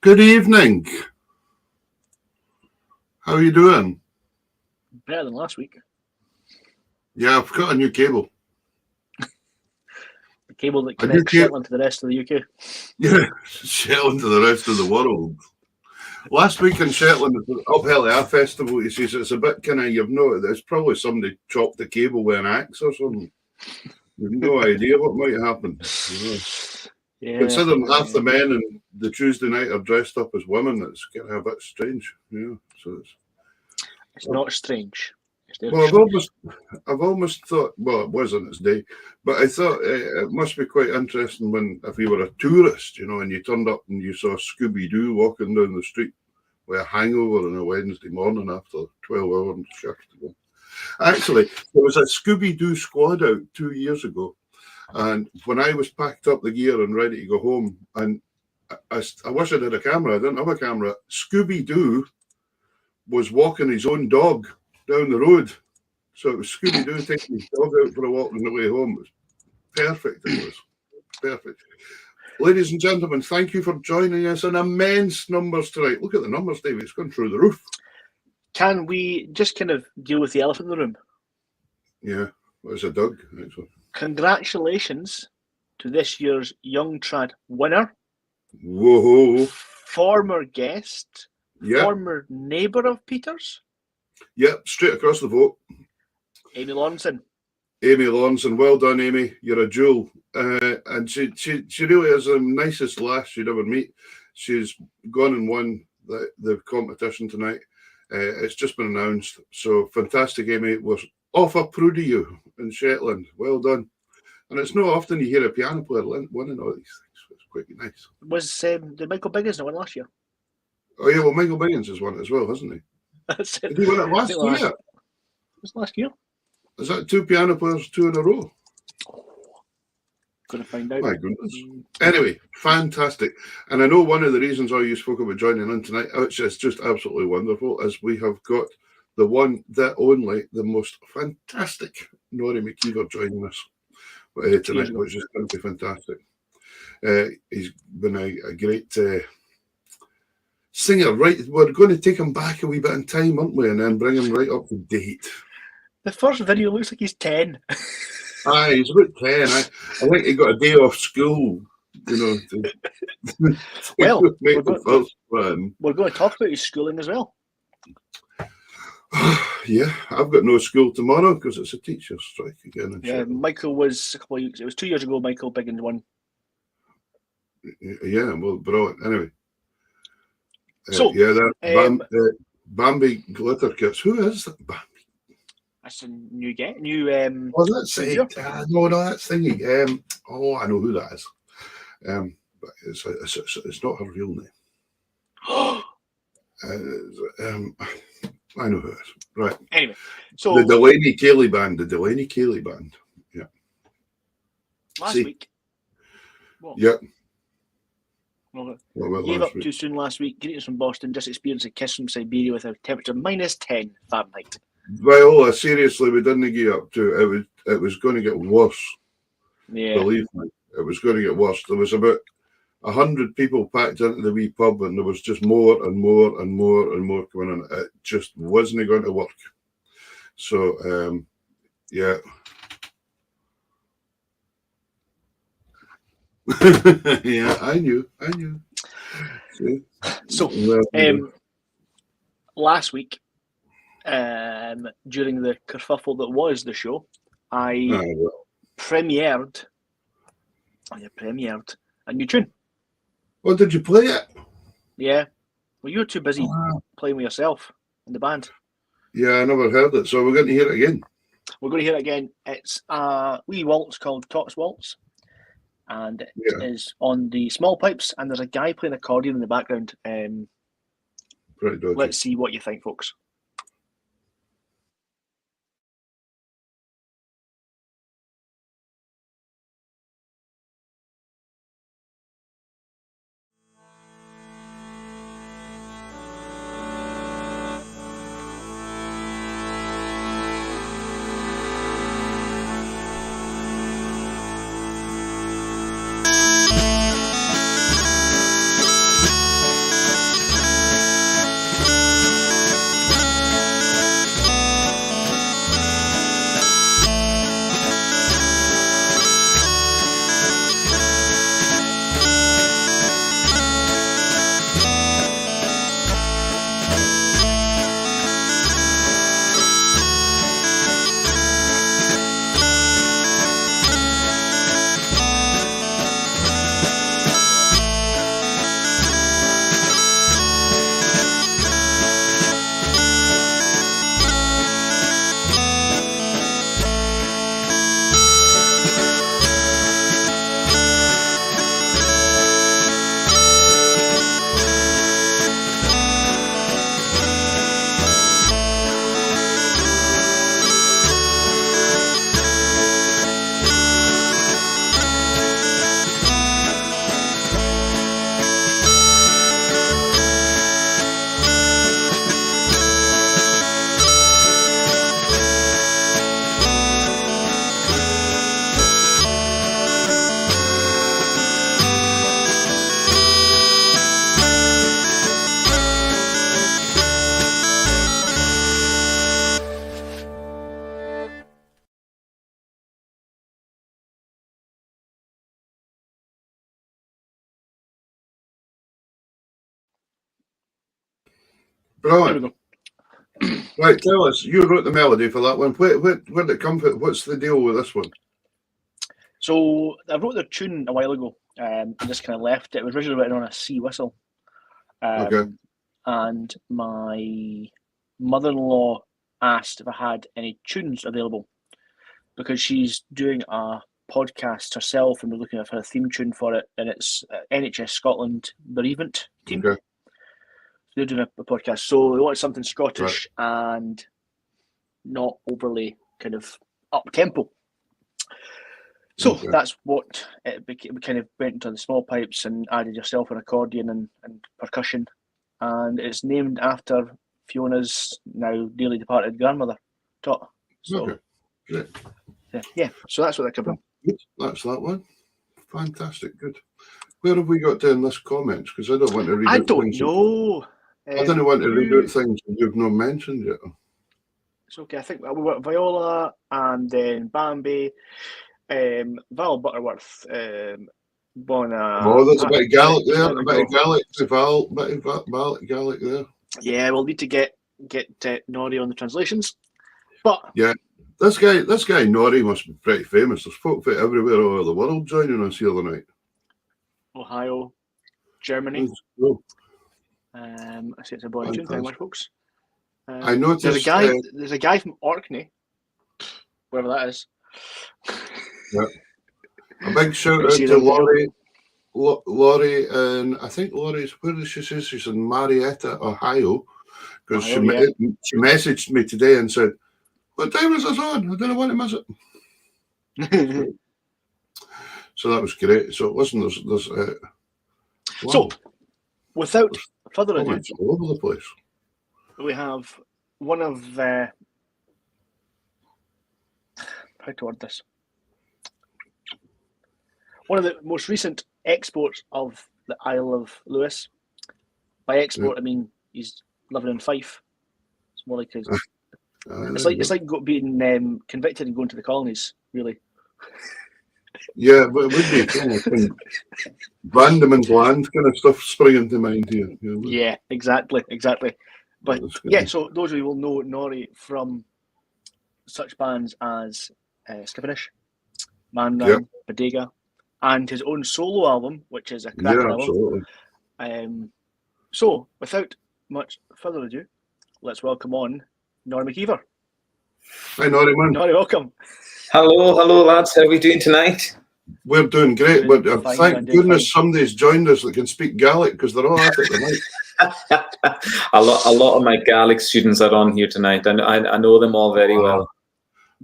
Good evening. How are you doing? Better than last week. Yeah, I've got a new cable. The cable that connects Shetland to the rest of the UK. Yeah, Shetland to the rest of the world. Last week in Shetland, up Hell Air Festival, you see, so it's a bit kind of, you've noted, there's probably somebody chopped the cable with an axe or something. You've no idea what might happen. You know. Yeah, considering half the men in the Tuesday night are dressed up as women, it's kind of a bit strange. Yeah, so it's not strange. Well, I've almost thought, well, it was on its day, but I thought it must be quite interesting if you were a tourist, you know, and you turned up and you saw Scooby-Doo walking down the street with a hangover on a Wednesday morning after 12-hour shift. Actually, there was a Scooby-Doo squad out 2 years ago, and when I was packed up the gear and ready to go home, and I wish I had a camera, I didn't have a camera, Scooby-Doo was walking his own dog down the road. So it was Scooby-Doo taking his dog out for a walk on the way home. It was perfect. It was perfect. Ladies and gentlemen, thank you for joining us in immense numbers tonight. Look at the numbers, David. It's gone through the roof. Can we just kind of deal with the elephant in the room? Yeah, well, it's a dog. Actually. Congratulations to this year's Young Trad winner. Whoa. Former guest. Yeah. Former neighbour of Peter's. Yep, straight across the vote. Amy Lawrenson. Amy Lawrenson, well done, Amy. You're a jewel. And she really is the nicest lass you'd ever meet. She's gone and won the competition tonight. It's just been announced. So fantastic, Amy. We're awful proud of you in Shetland. Well done. And it's not often you hear a piano player winning all these things. It's quite nice. Was did Michael Biggins win last year? Oh, yeah, well, Michael Biggins has won it as well, hasn't he? That's it. Did he win it last year? It was last year. Is that two piano players, 2 in a row? Gonna find out. My goodness. Anyway, fantastic. And I know one of the reasons why you spoke about joining in tonight, which is just absolutely wonderful, is we have got the one, the only, the most fantastic Norrie MacIver joining us tonight, which is going to be fantastic. He's been a great singer. Right, we're going to take him back a wee bit in time, aren't we, and then bring him right up to date. The first video looks like he's 10. Aye, he's about 10. I think he got a day off school, you know. Well, make the first one. We're going to talk about his schooling as well. Yeah, I've got no school tomorrow because it's a teacher's strike again. Yeah, Michael was a couple of weeks. It was 2 years ago. Michael Biggins won. Yeah, well, brilliant. Anyway, so yeah, that Bambi glitter kits. Who is that Bambi? That's a new get. New. Oh, that's it. No, that's thingy. Oh, I know who that is. But it's not her real name. I know who it is. Right. Anyway, so the Delaney Cayley band. Yeah. Last week. What? Yeah. Gave up too soon last week. Greetings from Boston. Just experienced a kiss from Siberia with a temperature -10 Fahrenheit. Well, seriously, we didn't get up to it. It was going to get worse. Yeah. Believe me, it was going to get worse. There was about 100 people packed into the wee pub, and there was just more and more and more and more coming in. It just wasn't going to work. So, yeah. Yeah, I knew. See? So, last week, during the kerfuffle that was the show, I premiered a new tune. Oh, did you play it? Yeah. Well, you were too busy playing with yourself in the band. Yeah, I never heard it, so we're going to hear it again. We're going to hear it again. It's a wee waltz called Tots Waltz, and it is on the small pipes, and there's a guy playing accordion in the background. Let's see what you think, folks. Brilliant. Right, tell us. You wrote the melody for that one. Where did it come from? What's the deal with this one? So I wrote the tune a while ago and just kind of left it. It was originally written on a C whistle. And my mother-in-law asked if I had any tunes available because she's doing a podcast herself and we're looking at her theme tune for it, and it's NHS Scotland bereavement team. Okay. They're doing a podcast, so they wanted something Scottish and not overly kind of up-tempo. So that's what it became. We kind of went into the small pipes and added yourself an accordion and percussion, and it's named after Fiona's now dearly departed grandmother taught. So, Okay, great. Yeah, so that's what they're covering. That's that one. Fantastic, good. Where have we got to in this comments? Because I don't want to read I out don't things. know. I don't want to read out things that you've not mentioned yet. It's okay. I think we were Viola and then Bambi, Val Butterworth, Bona. Oh, there's a bit of Gaelic there. There A we bit of go. Gaelic to Val. Bit of Gaelic there. Yeah, we'll need to get Norrie on the translations. But yeah, this guy Norrie must be pretty famous. There's folk from everywhere all over the world joining us the other night. Ohio, Germany. Cool. I say it's a boy tune. Thank you much, folks. I noticed there's a guy from Orkney, wherever that is. Yeah. A big shout out to Laurie, and I think Laurie's, where does she say? She's in Marietta, Ohio, because she messaged me today and said, "What time is this on? I don't want to miss it." So that was great. So listen, there's wow. So without further ado, all over the place. We have one of how to word this. One of the most recent exports of the Isle of Lewis. By export, I mean he's living in Fife. It's more like his. It's like being convicted and going to the colonies, really. Yeah, but it would be kind of Vandeman's Land kind of stuff springing to mind here. Yeah, exactly. But so those of you will know Norrie from such bands as Skippinish, Man, Bodega, and his own solo album, which is a cracking album. Absolutely. So, without much further ado, let's welcome on Norrie MacIver. Hi, Norrie, man. Norrie, welcome. Hello, lads. How are we doing tonight? We're doing great, but thank goodness somebody's joined us that can speak Gaelic, because they're all at it tonight. a lot of my Gaelic students are on here tonight, and I know them all very well.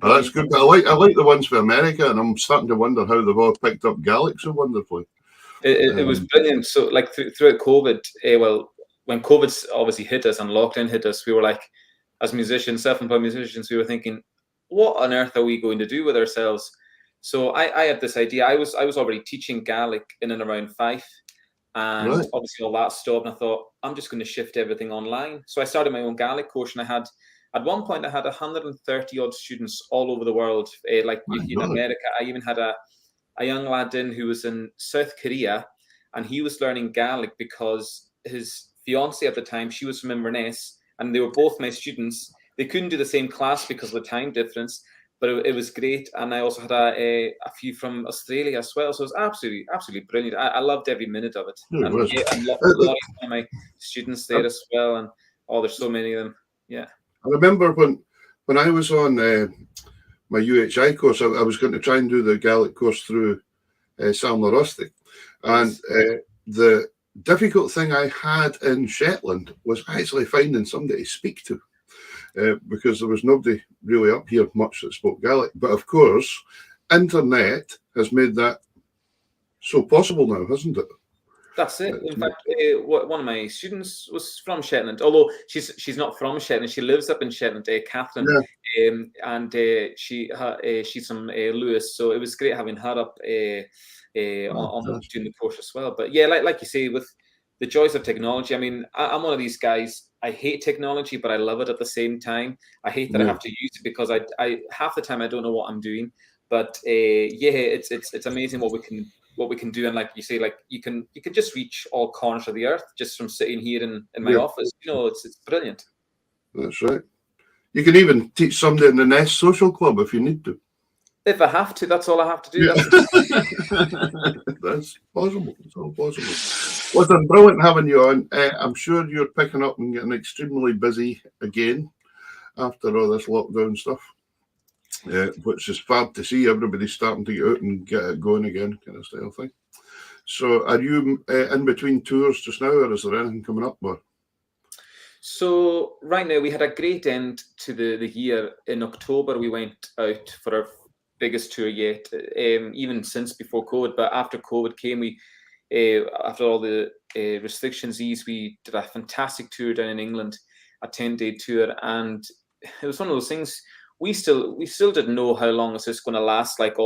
Oh, that's good. I like the ones for America, and I'm starting to wonder how they've all picked up Gaelic so wonderfully. It was brilliant. So, like throughout COVID, when COVID obviously hit us and lockdown hit us, we were like, as musicians, self-employed musicians, we were thinking, what on earth are we going to do with ourselves? So I had this idea. I was already teaching Gaelic in and around Fife, and obviously all that stopped. And I thought, I'm just going to shift everything online. So I started my own Gaelic course, and at one point I had 130 odd students all over the world, like in America. I even had a young lad who was in South Korea, and he was learning Gaelic because his fiance at the time, she was from Inverness, and they were both my students. They couldn't do the same class because of the time difference, but it was great. And I also had a few from Australia as well. So it was absolutely brilliant. I loved every minute of it. And a lot of my students there as well. And there's so many of them. Yeah. I remember when I was on my UHI course, I was going to try and do the Gaelic course through Salna Rusty. And the difficult thing I had in Shetland was actually finding somebody to speak to. Because there was nobody really up here much that spoke Gaelic. But of course, internet has made that so possible now, hasn't it? That's it. In fact, one of my students was from Shetland, although she's not from Shetland. She lives up in Shetland, Catherine, and she's from Lewis. So it was great having her up on doing the course as well. But yeah, like you say, with the joys of technology. I mean, I'm one of these guys. I hate technology, but I love it at the same time. I hate that I have to use it because I half the time I don't know what I'm doing. But it's amazing what we can do. And like you say, like you can just reach all corners of the earth just from sitting here in my office. It's brilliant. That's right. You can even teach somebody in the Nest Social Club if you need to. If I have to, that's all I have to do. That's possible. It's all possible. Listen, brilliant having you on. I'm sure you're picking up and getting extremely busy again after all this lockdown stuff, which is fab to see. Everybody's starting to get out and get it going again, kind of style thing. So are you in between tours just now, or is there anything coming up? Or? So right now we had a great end to the year. In October, we went out for our biggest tour yet, even since before COVID. But after COVID came, we after all the restrictions eased, we did a fantastic tour down in England, a 10-day tour, and it was one of those things. We still didn't know how long is this going to last, like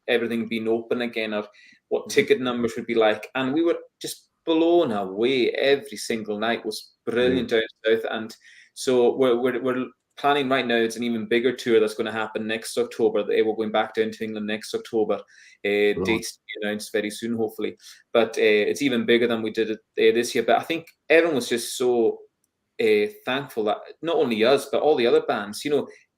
everything being open again, or what ticket numbers would be like, and we were just blown away. Every single night was brilliant down south, and so we're planning right now. It's an even bigger tour that's going to happen next October. We're going back down to England next October. Dates to be announced very soon, hopefully. But it's even bigger than we did it this year. But I think everyone was just so thankful that not only us, but all the other bands,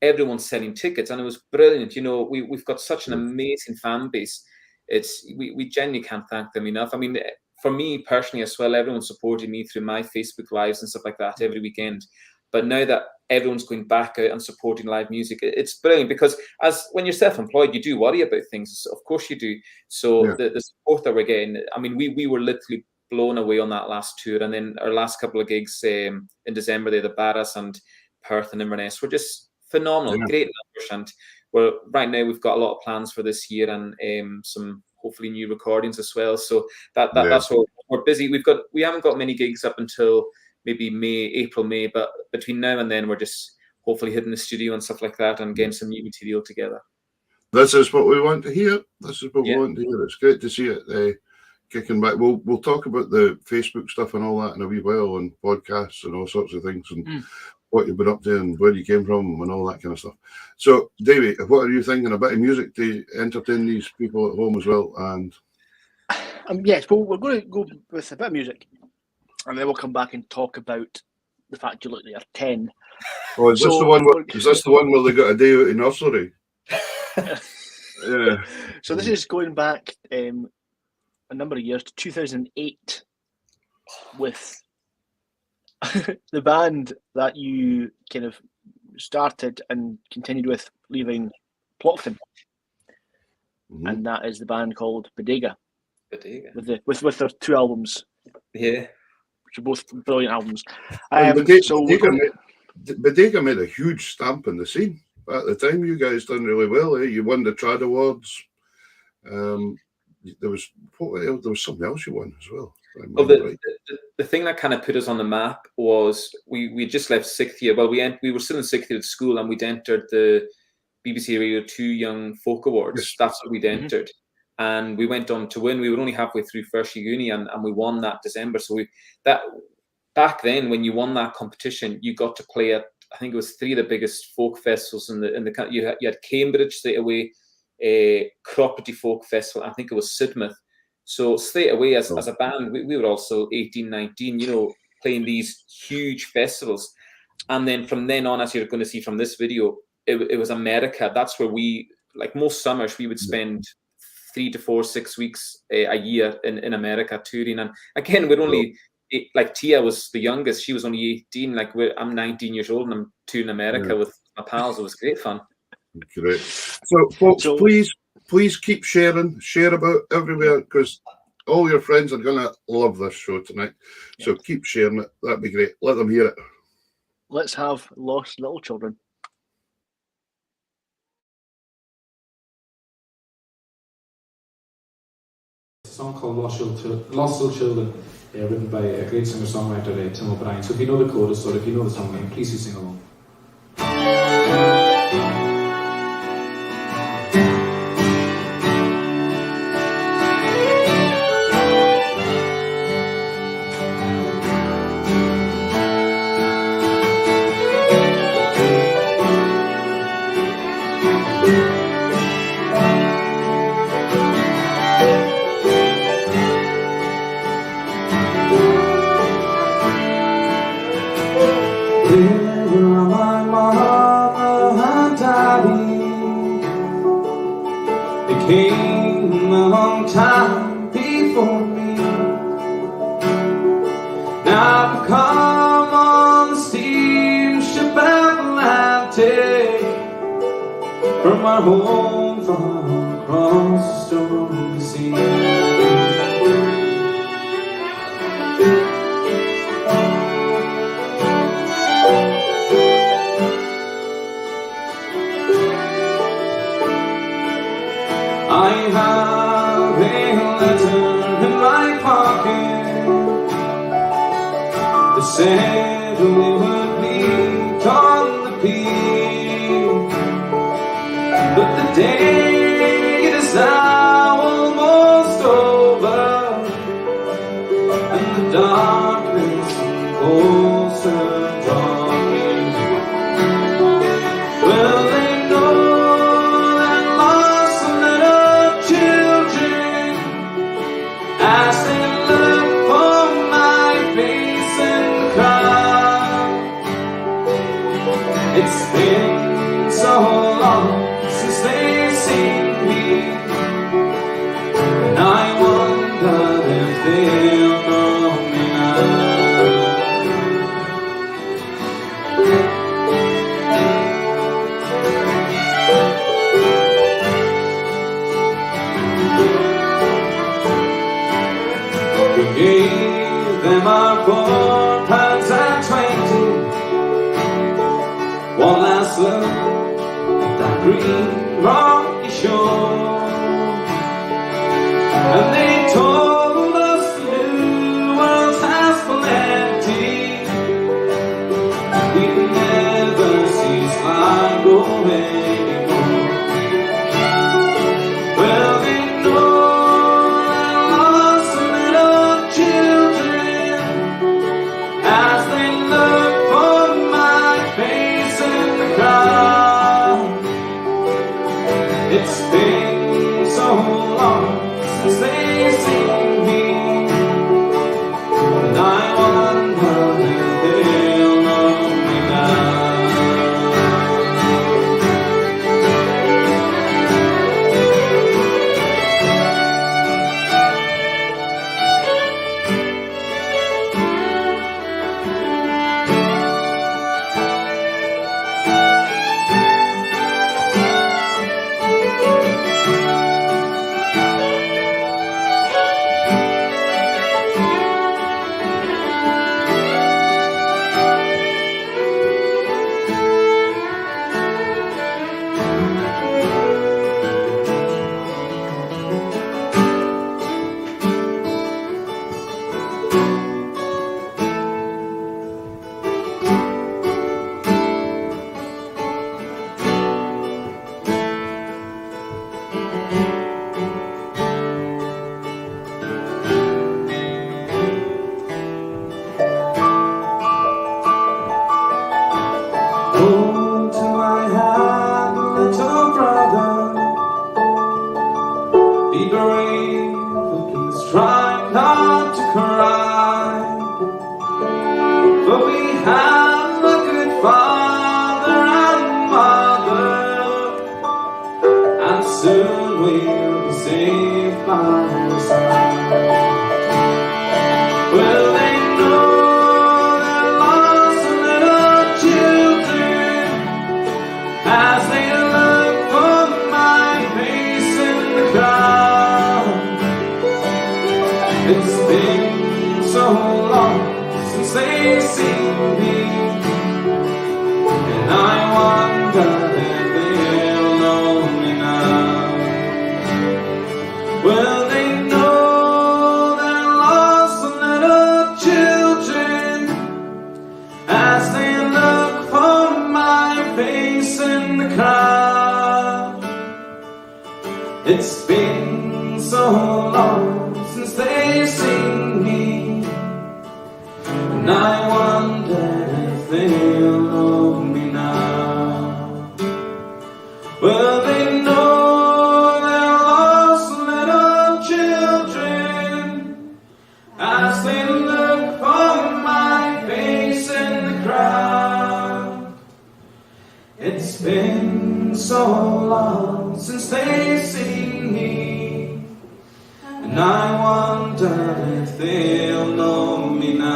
everyone's selling tickets, and it was brilliant. We've got such an amazing fan base. We genuinely can't thank them enough. I mean, for me personally as well, everyone supported me through my Facebook lives and stuff like that every weekend. But now that everyone's going back out and supporting live music, it's brilliant, because when you're self-employed, you do worry about things. Of course you do. So the support that we're getting, I mean, we were literally blown away on that last tour. And then our last couple of gigs in December, the Barras and Perth and Inverness were just phenomenal, great numbers. And right now we've got a lot of plans for this year, and some hopefully new recordings as well. So that's what we're busy. We haven't got many gigs up until maybe April, May, but between now and then we're just hopefully hitting the studio and stuff like that and getting some new material together. This is what we want to hear. We want to hear. It's great to see it kicking back. We'll talk about the Facebook stuff and all that in a wee while, and podcasts and all sorts of things, and what you've been up to and where you came from and all that kind of stuff. So, Davey, what are you thinking? A bit of music to entertain these people at home as well? And yes, well, we're going to go with a bit of music, and then we'll come back and talk about the fact you look like you're 10. Oh, is this the one where they got a day out in nursery? Yeah. So this is going back a number of years to 2008 with the band that you kind of started and continued with, leaving Plockton, and that is the band called Bodega. With their 2 albums, which are both brilliant albums. Bodega made a huge stamp in the scene at the time. You guys done really well. You won the Trad Awards. There was something else you won as well. Well, the thing that kind of put us on the map was we just left 6th year. Well, we were still in 6th year at school, and we'd entered the BBC Radio 2 Young Folk Awards. Yes. That's what we'd entered. And we went on to win. We were only halfway through first year uni, and we won that December. So back then, when you won that competition, you got to play at, I think it was 3 of the biggest folk festivals in the country. You had Cambridge straight away, Croppity Folk Festival. I think it was Sidmouth. So straight away, as a band, we were also 18, 19, playing these huge festivals. And then from then on, as you're going to see from this video, it was America. That's where we, like most summers, we would spend 3 to 4, 6 weeks a year in America touring. And again, we're only, like Tia was the youngest. She was only 18. Like I'm 19 years old, and I'm touring America with my pals. It was great fun. Great. So, folks, please keep sharing. Share about everywhere, because all your friends are going to love this show tonight. So keep sharing it. That'd be great. Let them hear it. Let's have Lost Little Children. A song called Lost Little Children, written by a great singer-songwriter, Tim O'Brien. So if you know the chorus, or if you know the song, please do sing along. Came a long time before me. Now I've come on the steamship Atlantic, from our home far across the stormy sea. I have a letter in my pocket that said we would meet but the day is now almost over, and the darkness closer drawing. Well, they know that lost little children, as they look for my face and cry. It's been so long since they've seen me, and I wonder if they'll know me now. We gave them our £4 and 20, one last look at that green rocky shore, and they told us the new world has plenty. We'd never see Sligo anymore. Well, they know that lost little children, as they look for my face in the crowd. It's been so long since they've seen me, and I wonder if they'll know me now. Oh, till I had a little brother, be brave, but please try not to cry. But we have a good father and mother, and soon we'll be safe by your side. Well, they know they're lost little children, as they look for my face in the crowd. It's been so long since they've seen me, and I wonder if they'll know me now. Well, they know they're lost little children, as they look for my face in the crowd. It's been so long since they've seen me, and I wonder if they'll know me now. Well, they know they're lost little children, as they look for my face in the crowd. It's been so long since they've seen me, and I wonder if they'll know me now.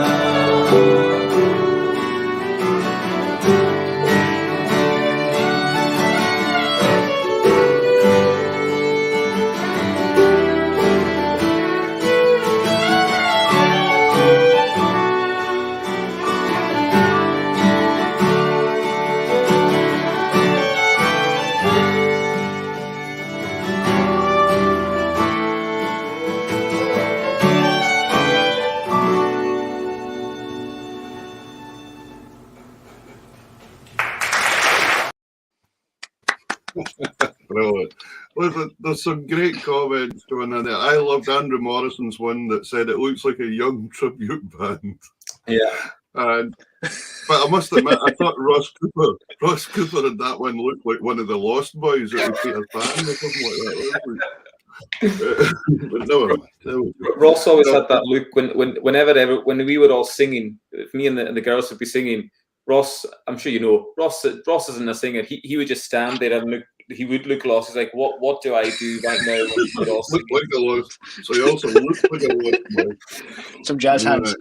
Brilliant. Listen, there's some great comments going in there. I loved Andrew Morrison's one that said it looks like a young tribute band. Yeah. But I must admit, I thought Ross Cooper in that one looked like one of the Lost Boys at Peter Pan or something like that. But never mind. Ross always had that look when we were all singing. If me and the girls would be singing, Ross, I'm sure you know, Ross isn't a singer. He would just stand there and look. He would look lost. He's like, what do I do right now? Look like a lost. So he also looks like a lost boy. Some jazz hands.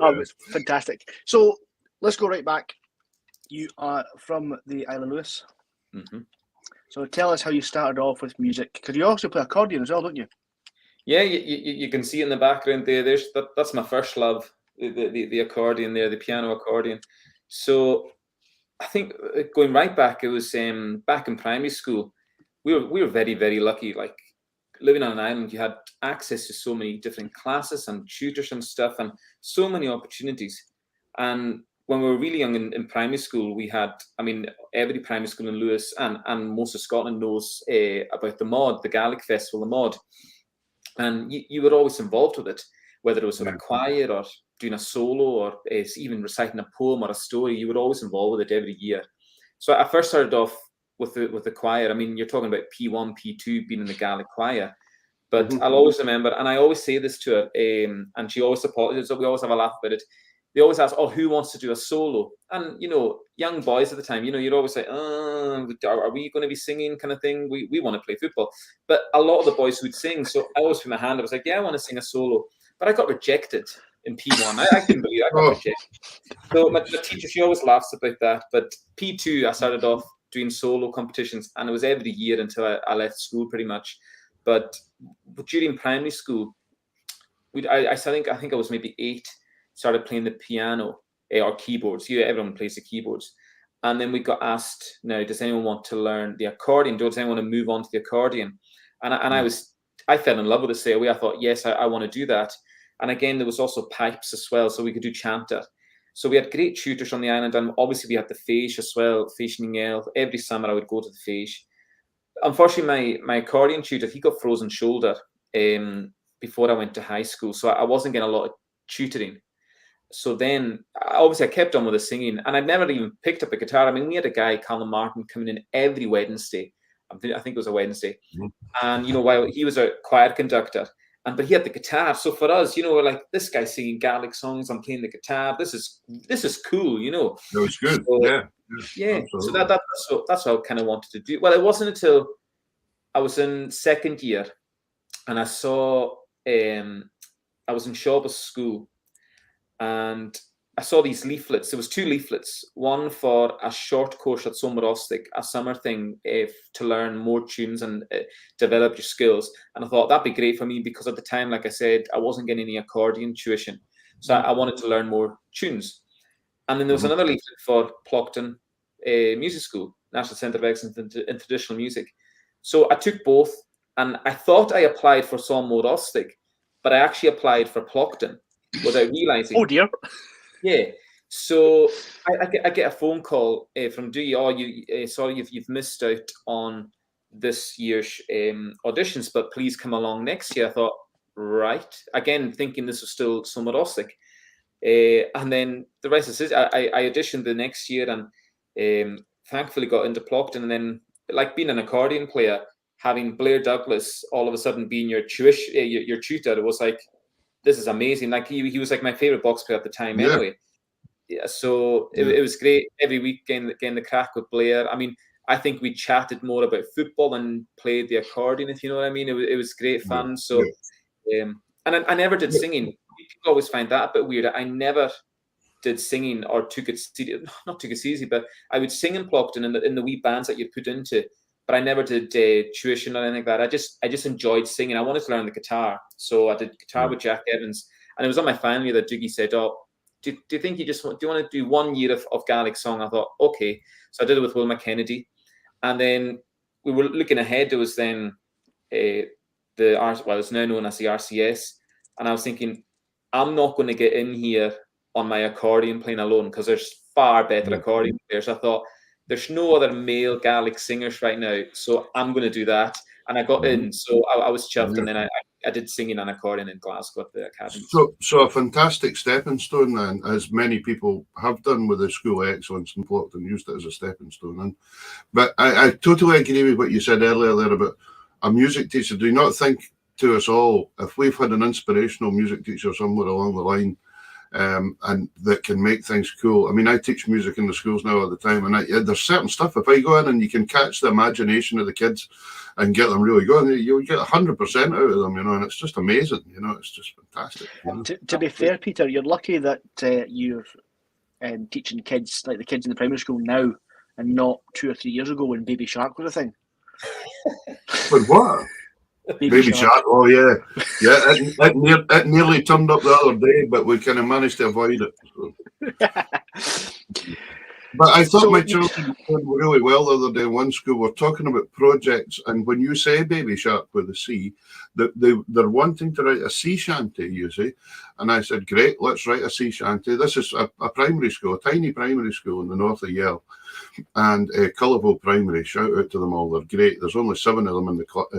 Oh, fantastic. So let's go right back. You are from the Isle of Lewis. Mm-hmm. So tell us how you started off with music, because you also play accordion as well, don't you? Yeah, you can see in the background there. That's my first love, the accordion there, the piano accordion. So I think going right back, it was back in primary school. We were very, very lucky. Like living on an island, you had access to so many different classes and tutors and stuff, and so many opportunities. And when we were really young in primary school, we had, every primary school in Lewis and most of Scotland knows about the Mod, the Gaelic Festival, the Mod. And you were always involved with it, whether it was in a choir or doing a solo or even reciting a poem or a story. You were always involved with it every year. So I first started off with the choir. You're talking about P1, P2 being in the Gaelic choir. But I'll always remember, and I always say this to her, and she always apologizes, so we always have a laugh about it. They always ask, who wants to do a solo? And, young boys at the time, you'd always say, are we going to be singing kind of thing? We want to play football. But a lot of the boys would sing. So I always put my hand up. I was like, yeah, I want to sing a solo. But I got rejected in P1. I couldn't believe it. I got rejected. So my teacher, she always laughs about that. But P2, I started off doing solo competitions. And it was every year until I left school pretty much. But during primary school, I think I was maybe 8, started playing the piano or keyboards. Everyone plays the keyboards. And then we got asked, now, does anyone want to learn the accordion? Does anyone want to move on to the accordion? And I fell in love with it straight away. I thought, yes, I want to do that. And again, there was also pipes as well, so we could do chanter. So we had great tutors on the island, and obviously we had the Fèis as well, Fèis Ningel. Every summer I would go to the Fèis. Unfortunately, my accordion tutor, he got frozen shoulder before I went to high school, so I wasn't getting a lot of tutoring. So then, obviously, I kept on with the singing, and I'd never even picked up a guitar. We had a guy, Colin Martin, coming in every Wednesday. I think it was a Wednesday. And, while he was a choir conductor, but he had the guitar. So for us, we're like, this guy's singing Gaelic songs, I'm playing the guitar. This is cool, It was good, so, yeah. So that's what I kind of wanted to do. Well, it wasn't until I was in second year, and I saw, I was in Shawbus School, and I saw these leaflets. There was 2 leaflets, one for a short course at Sommerostig, a summer thing to learn more tunes and develop your skills. And I thought that'd be great for me because at the time, like I said, I wasn't getting any accordion tuition. So I wanted to learn more tunes. And then there was another leaflet for Ploughton Music School, National Centre of Excellence in Traditional Music. So I took both, and I thought I applied for Sommerostig, but I actually applied for Ploughton without realising. Oh dear. Yeah, so I get a phone call from DE. Sorry, you've missed out on this year's auditions, but please come along next year. I thought, right, again thinking this was still Sommerostig, and then the rest is I auditioned the next year and thankfully got into Ploughton. And then, like being an accordion player, having Blair Douglas all of a sudden being your tutor, it was like, this is amazing. Like he was like my favorite box player at the time anyway. Yeah, so it was great every week getting the crack with Blair. I think we chatted more about football than played the accordion, if you know what I mean. It was great fun. So and I never did singing. People always find that a bit weird. I never did singing or took it easy, but I would sing in Ploughton in the wee bands that you'd put into. But I never did tuition or anything like that. I just enjoyed singing. I wanted to learn the guitar. So I did guitar with Jack Evans. And it was on my family that Dougie said, do you think do you want to do 1 year of Gaelic song? I thought, okay. So I did it with Will McKennedy. And then we were looking ahead. There was then it's now known as the RCS. And I was thinking, I'm not going to get in here on my accordion playing alone because there's far better accordion players. I thought, there's no other male Gaelic singers right now, so I'm going to do that. And I got in, so I was chuffed, and then I did singing and accordion in Glasgow at the academy. So a fantastic stepping stone then, as many people have done with the School of Excellence in Flockton, used it as a stepping stone. And but I totally agree with what you said earlier there about a music teacher. Do you not think to us all, if we've had an inspirational music teacher somewhere along the line, and that can make things cool. I mean, I teach music in the schools now all the time, and there's certain stuff. If I go in and you can catch the imagination of the kids and get them really going, you'll get 100% out of them, and it's just amazing. It's just fantastic. To be fair, Peter, you're lucky that you're teaching kids like the kids in the primary school now, and not 2 or 3 years ago when Baby Shark was a thing. But what? Baby Shark. Oh yeah. It nearly turned up the other day, but we kind of managed to avoid it. So. But I thought my children did really well the other day in one school. We're talking about projects, and when you say Baby Shark with a C, they're wanting to write a sea shanty, you see. And I said, great, let's write a sea shanty. This is a primary school, a tiny primary school in the north of Yale. And Cullerville Primary, shout out to them all, they're great. There's only 7 of them in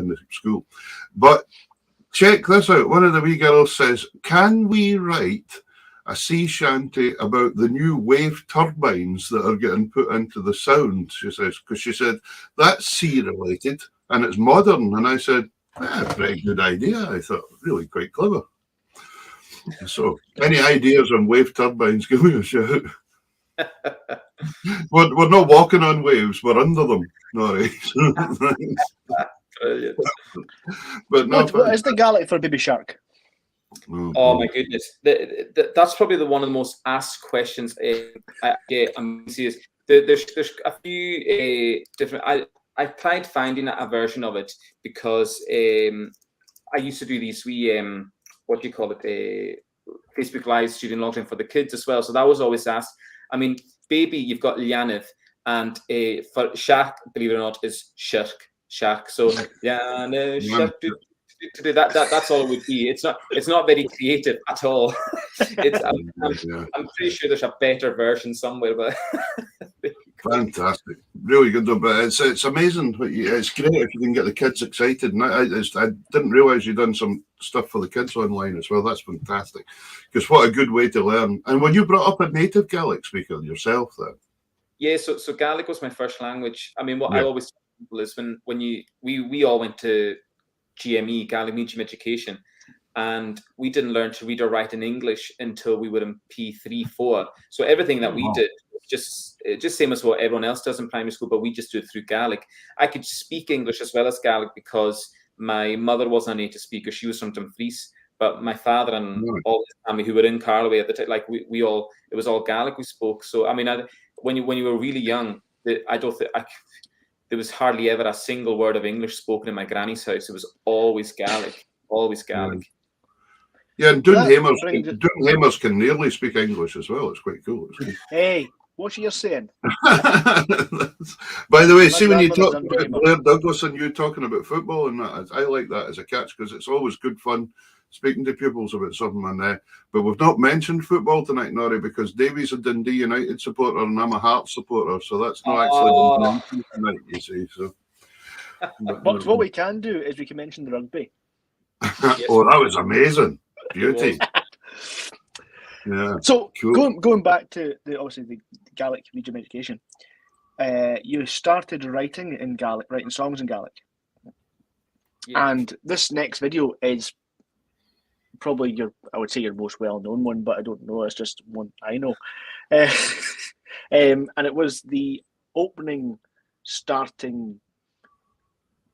the school. But check this out. One of the wee girls says, can we write a sea shanty about the new wave turbines that are getting put into the Sound, she says, because she said, that's sea related and it's modern. And I said, very good idea. I thought, really quite clever. So, any ideas on wave turbines, give me a shout. We're not walking on waves, we're under them, Norrie. Brilliant. But no, what is the Gaelic for Baby Shark? Oh my goodness, that's probably one of the most asked questions I get. I'm serious. There's a few different. I tried finding a version of it because I used to do these wee what do you call it, Facebook Live student lockdown for the kids as well. So that was always asked. I mean, baby, you've got Lianith, and for Shak, believe it or not, is Shak. So Lianith, Shak. That's all it would be. It's not very creative at all. I'm pretty sure there's a better version somewhere, but fantastic, really good though. But it's amazing. It's great if you can get the kids excited. And I didn't realise you'd done some stuff for the kids online as well. That's fantastic, because what a good way to learn. And when you brought up a native Gaelic speaker yourself, then yeah. So Gaelic was my first language. I mean, what I always tell people is when we all went to GME, Gaelic Medium Education, and we didn't learn to read or write in English until we were in P3, 4. So everything that we did was just same as what everyone else does in primary school, but we just do it through Gaelic. I could speak English as well as Gaelic because my mother wasn't a native speaker; she was from Dumfries. But my father and all his family who were in Carloway at the time, like we all, it was all Gaelic we spoke. So I mean, when you were really young, I don't think there was hardly ever a single word of English spoken in my granny's house. It was always Gaelic, always Gaelic. Yeah, and Doonhamers can nearly speak English as well. It's quite cool. Hey, what's you saying? By the way, see when you talk about Blair Douglas and you talking about football and that, I like that as a catch because it's always good fun speaking to pupils about something. And but we've not mentioned football tonight, Norrie, because Davey's a Dundee United supporter and I'm a Hearts supporter, so that's not actually mentioned tonight, you see. So, but what we can do is we can mention the rugby. Oh, that was amazing. Beauty. Yeah. So cool. going back to obviously the Gaelic medium education, you started writing in Gaelic, writing songs in Gaelic, and this next video is probably I would say your most well-known one, but I don't know. It's just one I know, and it was the starting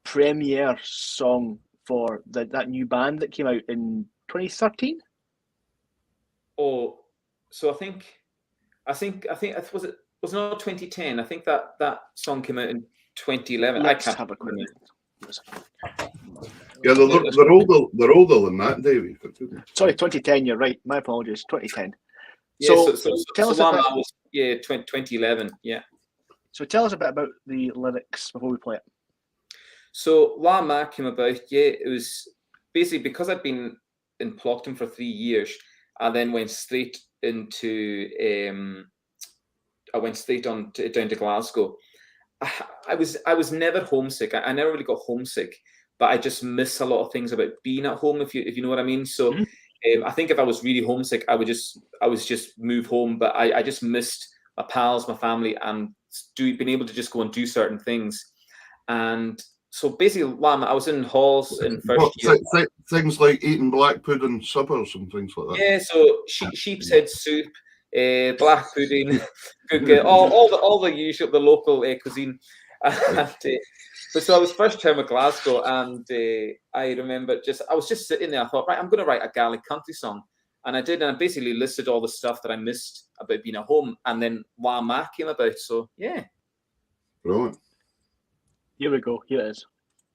premiere song for that new band that came out in 2013. Oh, so I think it was not 2010. I think that song came out in 2011. Let's I can't have a quick. Yeah, they're older than that, Davey. Sorry, 2010. You're right. My apologies. 2010. Yeah, so tell us about 2011. Yeah. So tell us a bit about the lyrics before we play it. So La Ma came about. Yeah, it was basically because I'd been in Plockton for 3 years. I then went straight into I went straight down to Glasgow. I was never homesick. I never really got homesick, but I just miss a lot of things about being at home. If you know what I mean. So I think if I was really homesick, I would just move home. But I just missed my pals, my family, and being able to just go and do certain things. And so basically, I was in halls in first year. Things like eating black pudding suppers and things like that. Yeah, so sheep's head soup, black pudding, all the usual, the local cuisine. And, but so I was first term at Glasgow, and I remember I was just sitting there. I thought, right, I'm going to write a Gaelic country song, and I did, and I basically listed all the stuff that I missed about being at home, and then Wa Mac came about. So yeah, Brilliant. Here we go. Here it is.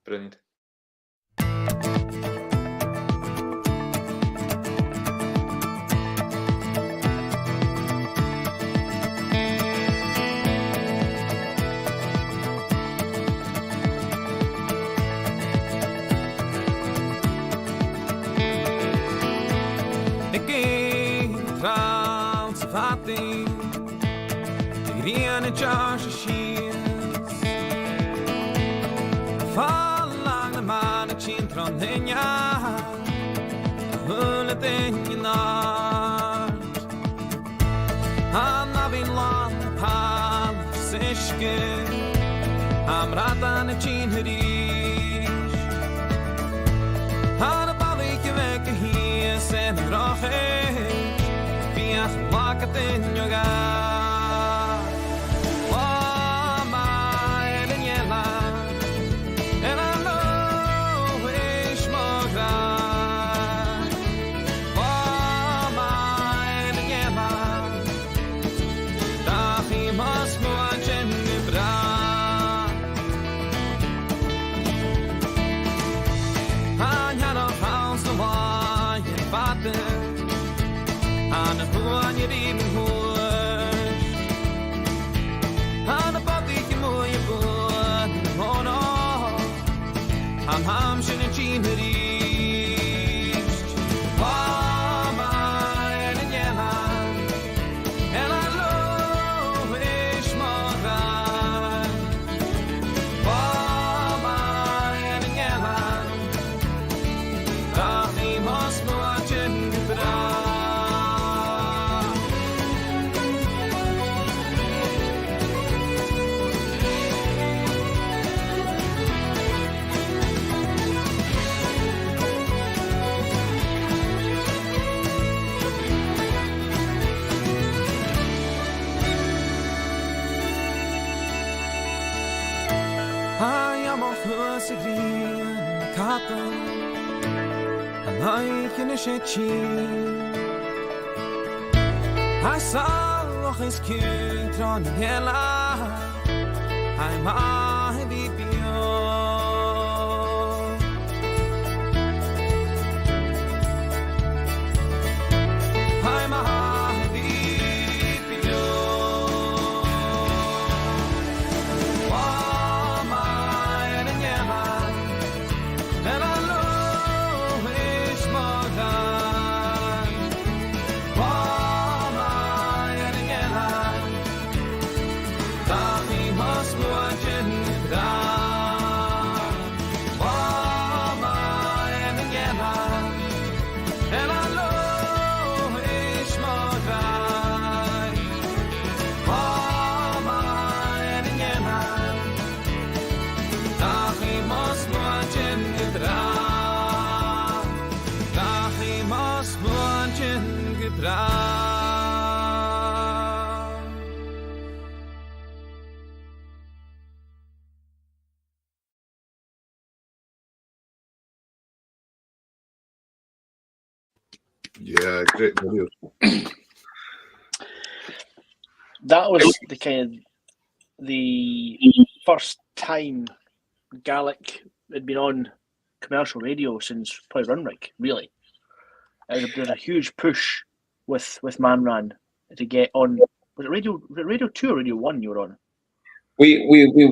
Brilliant. I saw his cute on the hella. I'm a baby. I'm a baby. Oh, my and yellow. And I know it's more than. Oh, my and yellow. That he must watch it down. Oh, my and yellow. And I know it's more than. Oh, my and yellow. That he must watch it down. That he must watch it down. Yeah, great video. That was the kind of the first time Gaelic had been on commercial radio since probably Runrig, really. There's a huge push with Manran to get on. Was it Radio 2 or Radio 1 you were on? We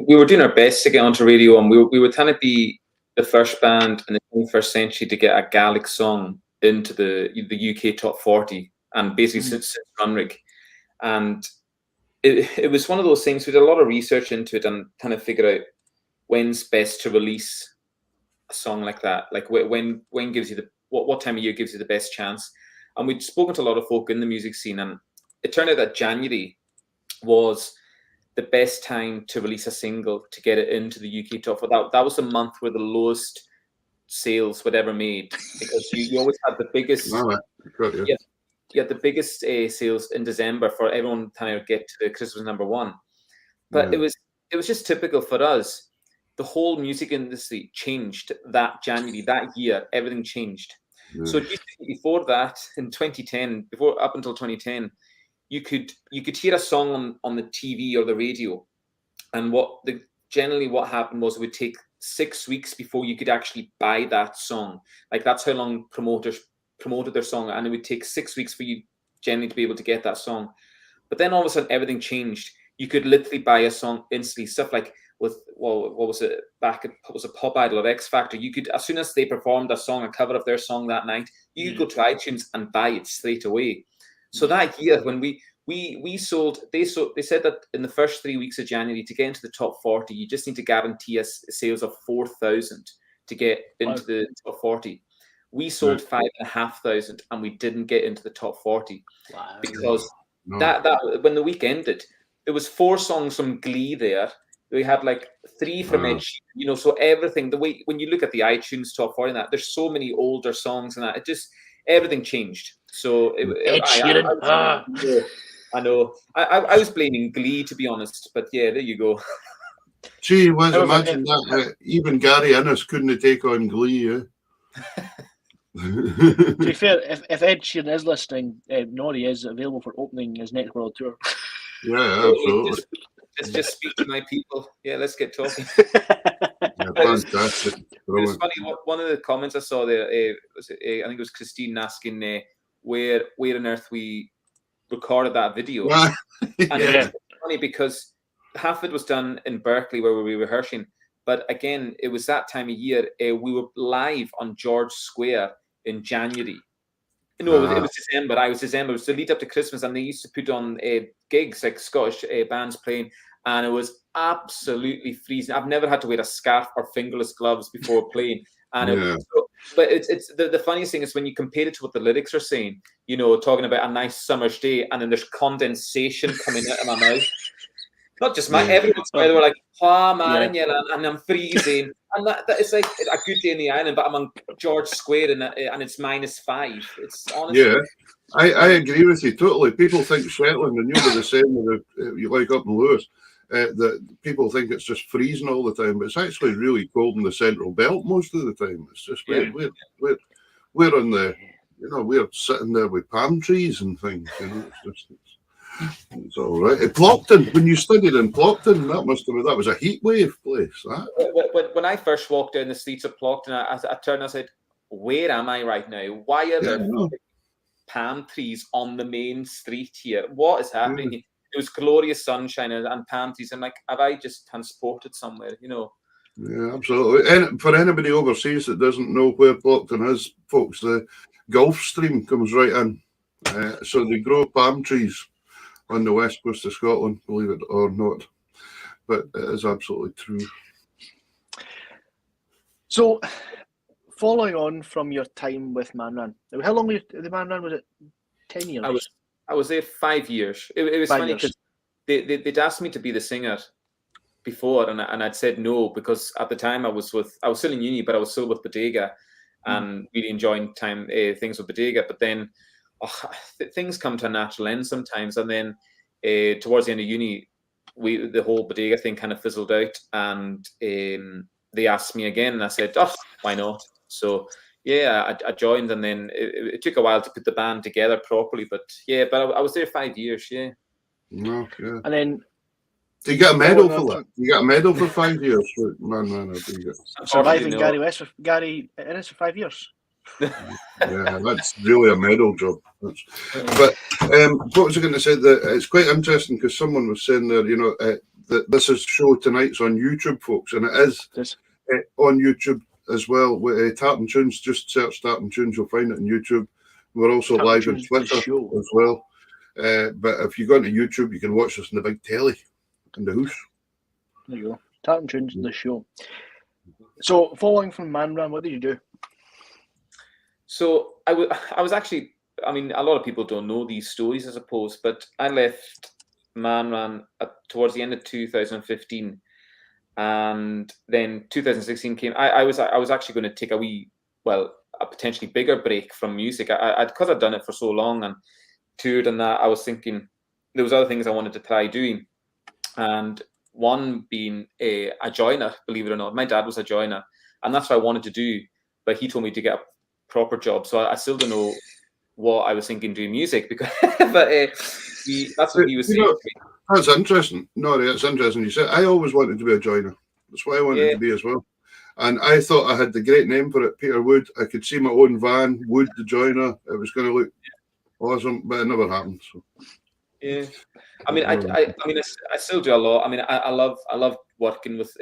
were doing our best to get onto radio, and we were trying to be the first band in the 21st century to get a Gaelic song into the UK top 40, and basically since Runrig. And it was one of those things. We did a lot of research into it and kind of figure out when's best to release a song like that. Like when gives you what time of year gives you the best chance. And we'd spoken to a lot of folk in the music scene, and it turned out that January was the best time to release a single to get it into the UK top. That was the month where the lowest sales were ever made, because you always had the biggest. You had the biggest sales in December for everyone trying to get to the Christmas #1. But it was just typical for us. The whole music industry changed that January, that year. Everything changed. Yeah. So before that, in 2010, up until 2010, you could hear a song on the TV or the radio, and generally what happened was it would take 6 weeks before you could actually buy that song. Like, that's how long promoters promoted their song, and it would take 6 weeks for you generally to be able to get that song. But then all of a sudden everything changed. You could literally buy a song instantly. Stuff like with what was it back? Was it Pop Idol or X Factor? You could, as soon as they performed a song, a cover of their song that night, you could go to iTunes and buy it straight away. So that year when we sold, they said that in the first 3 weeks of January, to get into the top 40, you just need to guarantee a sales of 4,000 to get into the top 40. We sold 5,500, and we didn't get into the top 40 because that when the week ended, there was 4 songs from Glee there. We had like 3 from Ed Sheeran, so everything. The way when you look at the iTunes top 40 and that, there's so many older songs and that. It just everything changed. So Ed Sheeran. I know. I was blaming Glee, to be honest, but yeah, there you go. Gee, imagine that. Even Gary Innes couldn't take on Glee. To be fair, if Ed Sheeran is listening, Norrie is available for opening his next world tour. Yeah, absolutely. Just speak to my people. Yeah, let's get talking. Fantastic. It was funny. One of the comments I saw there, I think it was Christine asking where on earth we recorded that video. And it was funny because half of it was done in Berkeley where we were rehearsing. But again, it was that time of year. We were live on George Square in January. No, it was December. December. It was the lead up to Christmas, and they used to put on gigs, like Scottish bands playing, and it was absolutely freezing. I've never had to wear a scarf or fingerless gloves before playing. And but it's the funniest thing is when you compare it to what the lyrics are saying. Talking about a nice summer's day, and then there's condensation coming out of my mouth. Not just everyone's they were like, and I'm freezing. And that it's like a good day in the island, but I'm on George Square and it's -5. It's honestly. Yeah, I agree with you totally. People think Shetland, and you'll be the same with you like up in Lewis, that people think it's just freezing all the time, but it's actually really cold in the central belt most of the time. It's just we're on the, we're sitting there with palm trees and things. It's all right. Plockton, when you studied in Plockton, that was a heat wave place. When I first walked down the streets of Plockton, I turned and I said, "Where am I right now? Why are there palm trees on the main street here? What is happening?" Yeah. It was glorious sunshine and palm trees. I'm like, have I just transported somewhere? Yeah, absolutely. And for anybody overseas that doesn't know where Plockton is, folks, the Gulf Stream comes right in, so they grow palm trees on the west coast of Scotland, believe it or not, but it is absolutely true. So, following on from your time with Man Run, how long were you the Man Run? Was it 10 years? I was there 5 years. It was funny because they'd asked me to be the singer before, and I'd said no because at the time I was still in uni, but I was still with Bodega, and really enjoying things with Bodega. But then things come to a natural end sometimes, and then towards the end of uni, the whole Bodega thing kind of fizzled out, and they asked me again, and I said, "Oh, why not?" So yeah, I joined, and then it took a while to put the band together properly, but I was there 5 years, yeah. No, yeah. And then do you get a medal for that? You get a medal for 5 years, man. Surviving Gary Innes for 5 years. Yeah, that's really a medal job. But what was I going to say? That it's quite interesting because someone was saying there, that this show tonight's on YouTube, folks, and it is on YouTube as well. With Tartan Tunes, just search Tartan Tunes, you'll find it on YouTube. We're also live on Twitter as well. But if you go into YouTube, you can watch us in the big telly in the house. There you go. Tartan Tunes, the show. So, following from Manran, what did you do? So I was actually, I mean, a lot of people don't know these stories, I suppose, but I left Manran towards the end of 2015, and then 2016 came. I was actually going to take a potentially bigger break from music. Because I'd done it for so long and toured and that, I was thinking there was other things I wanted to try doing, and one being a joiner, believe it or not. My dad was a joiner, and that's what I wanted to do, but he told me to get a proper job. So I still don't know what I was thinking doing music, because but that's what he was saying. That's interesting. No, it's interesting. You said I always wanted to be a joiner. That's what I wanted to be as well. And I thought I had the great name for it, Peter Wood. I could see my own van, Wood the joiner. It was going to look awesome, but it never happened. So. Yeah, I mean, I still do a lot. I mean, I love working with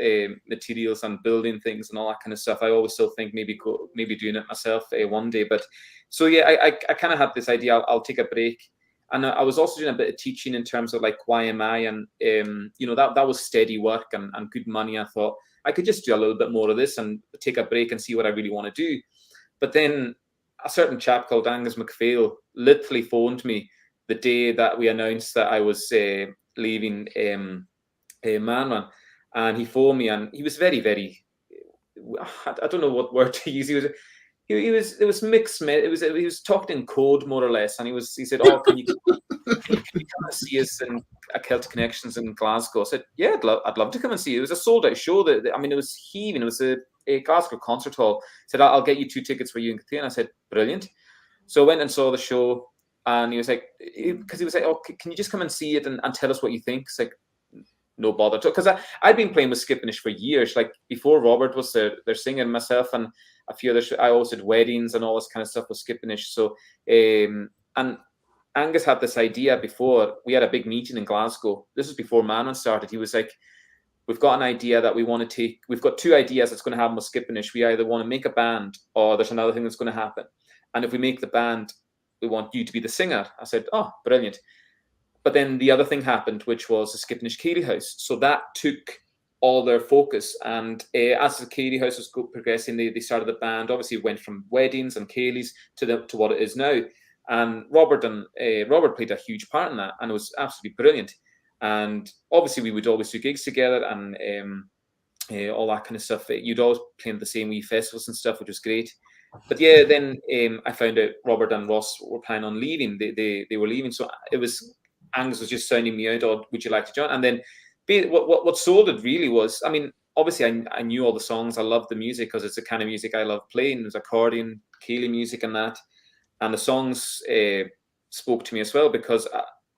materials and building things and all that kind of stuff. I always still think maybe doing it myself one day. But so yeah, I kind of had this idea. I'll take a break, and I was also doing a bit of teaching in terms of like YMI, and that was steady work and good money. I thought I could just do a little bit more of this and take a break and see what I really want to do. But then a certain chap called Angus MacPhail literally phoned me the day that we announced that I was leaving Manran, and he phoned me, and he was very, very, I don't know what word to use. It was mixed. He was talking in code more or less, and he said, "Oh, can you come and see us in Celtic Connections in Glasgow?" I said, "Yeah, I'd love to come and see you." It was a sold out show. It was heaving. It was a Glasgow concert hall. He said, "I'll get you 2 tickets for you and Katrina." I said, "Brilliant." So I went and saw the show. And he was like, "Oh, can you just come and see it and tell us what you think?" It's like, no bother. Because I'd been playing with Skippinish for years. Like before Robert was there, they're singing, myself and a few others. I always did weddings and all this kind of stuff with Skippinish. So, and Angus had this idea before. We had a big meeting in Glasgow. This was before Manran started. He was like, "We've got an idea that we want to take. We've got 2 ideas that's going to happen with Skippinish. We either want to make a band, or there's another thing that's going to happen. And if we make the band, we want you to be the singer." I said, "Oh, brilliant." But then the other thing happened, which was the Skippinish Keeley House. So that took all their focus. And as the Keeley House was progressing, they started the band. Obviously, it went from weddings and Keeleys to what it is now. And Robert played a huge part in that, and it was absolutely brilliant. And obviously, we would always do gigs together and all that kind of stuff. You'd always play in the same wee festivals and stuff, which was great. But yeah, then I found out Robert and Ross were planning on leaving. They were leaving, so it was Angus was just sounding me out. "Or would you like to join?" And then what sold it really was, I mean, obviously I knew all the songs. I loved the music because it's the kind of music I love playing. It was accordion, Keeley music, and that. And the songs spoke to me as well, because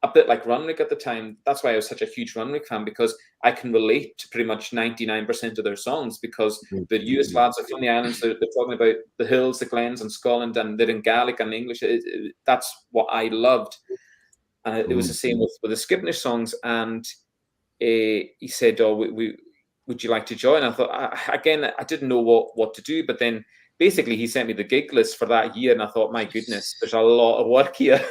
a bit like Runrick at the time. That's why I was such a huge Runrick fan, because I can relate to pretty much 99% of their songs, because the US lads are from the islands. They're talking about the hills, the glens, and Scotland, and they're in Gaelic and English. That's what I loved. And it was the same with the Skippinish songs. And he said, "Oh, would you like to join?" I thought, I didn't know what to do. But then basically he sent me the gig list for that year, and I thought, my goodness, there's a lot of work here.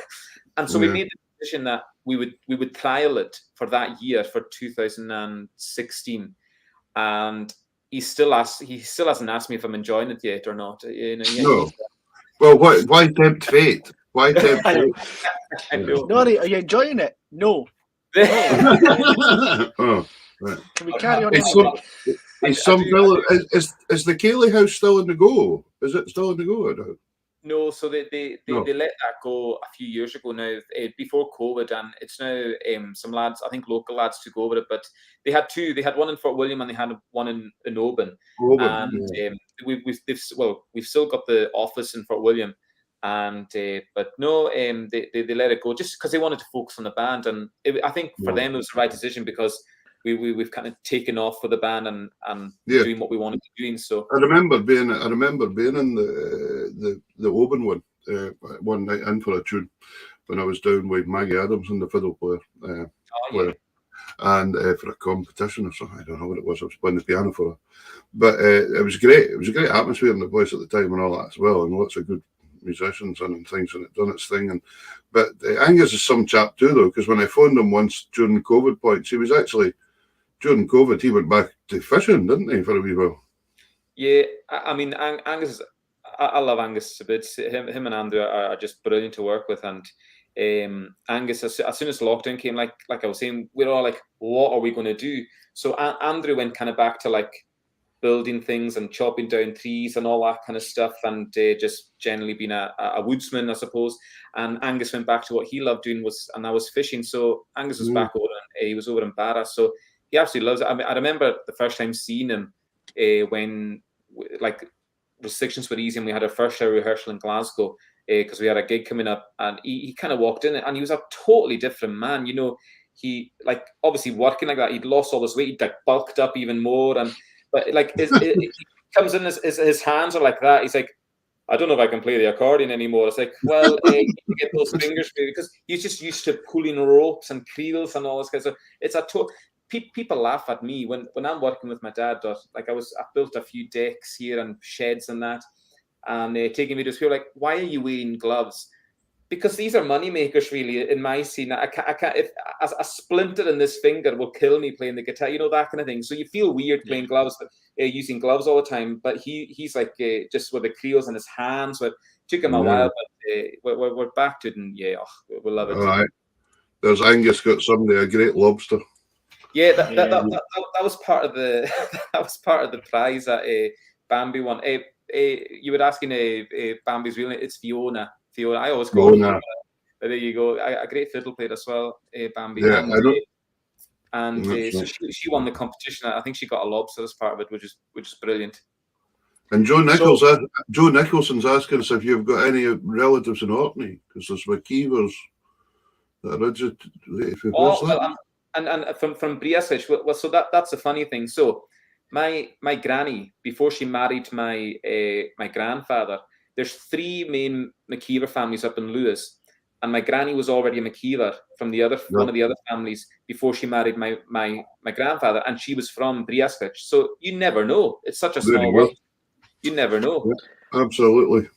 And so we made the decision that we would trial it for that year, for 2016, and he still hasn't asked me if I'm enjoying it yet or not. No. Well, why tempt fate? Why tempt fate? I know. Norrie, are you enjoying it? No. Oh, right. Can we carry on? Is the Keeley House still in the go? Is it still in the go? Or no, so they let that go a few years ago now, before COVID, and it's now some lads, I think local lads, took over it. But they had 2. They had one in Fort William and they had one in Oban. And we've still got the office in Fort William, and but no, they let it go just because they wanted to focus on the band, and I think for them it was the right decision, because we've kind of taken off with the band and doing what we wanted to do. So I remember being in the Oban one night in for a tune when I was down with Maggie Adams and the fiddle player, and for a competition or something. I don't know what it was. I was playing the piano for her, but it was great. It was a great atmosphere in the place at the time and all that as well, and lots of good musicians and things, and it done its thing. But Angus is some chap too, though, because when I phoned him once during COVID points, he was actually, during COVID, he went back to fishing, didn't he, for a wee while? Yeah, I mean, Angus, I love Angus a bit. Him and Andrew are just brilliant to work with. And Angus, as soon as lockdown came, like I was saying, we're all like, what are we going to do? So Andrew went kind of back to like building things and chopping down trees and all that kind of stuff, and just generally being a woodsman, I suppose. And Angus went back to what he loved doing, and that was fishing. So Angus was back over, he was over in Barra. So he absolutely loves it. I mean, I remember the first time seeing him when like restrictions were easy and we had our first show rehearsal in Glasgow because we had a gig coming up, and he kind of walked in and he was a totally different man. You know, he like obviously working like that, he'd lost all this weight, he'd like bulked up even more, but like he comes in, his hands are like that. He's like, I don't know if I can play the accordion anymore. It's like, well, you can get those fingers because he's just used to pulling ropes and creels and all this kind of stuff. It's a people laugh at me when I'm working with my dad. Like I built a few decks here and sheds and that, and taking videos. People are like, why are you wearing gloves? Because these are money makers, really. In my scene, I can't. If a splinter in this finger will kill me playing the guitar, you know, that kind of thing. So you feel weird playing gloves, but using gloves all the time. But he's like just with the creels in his hands. But it took him a while, but we're back to it, and we love it. All right. There's Angus got somebody a great lobster. Yeah, that was part of the prize that Bambi won. You were asking Bambi's real name. It's Fiona. I always call her. But there you go. A great fiddle player as well, Bambi. Yeah, so she won the competition. I think she got a lobster as part of it, which is brilliant. And Joe Nicholson's asking us if you've got any relatives in Orkney, because there's MacIvers that are and from Briasich. Well, so that's the funny thing. So my granny, before she married my grandfather, there's 3 main MacIver families up in Lewis, and my granny was already a MacIver from one of the other families before she married my grandfather, and she was from Briasich. So you never know. It's such a small world. You never know. Yeah, absolutely.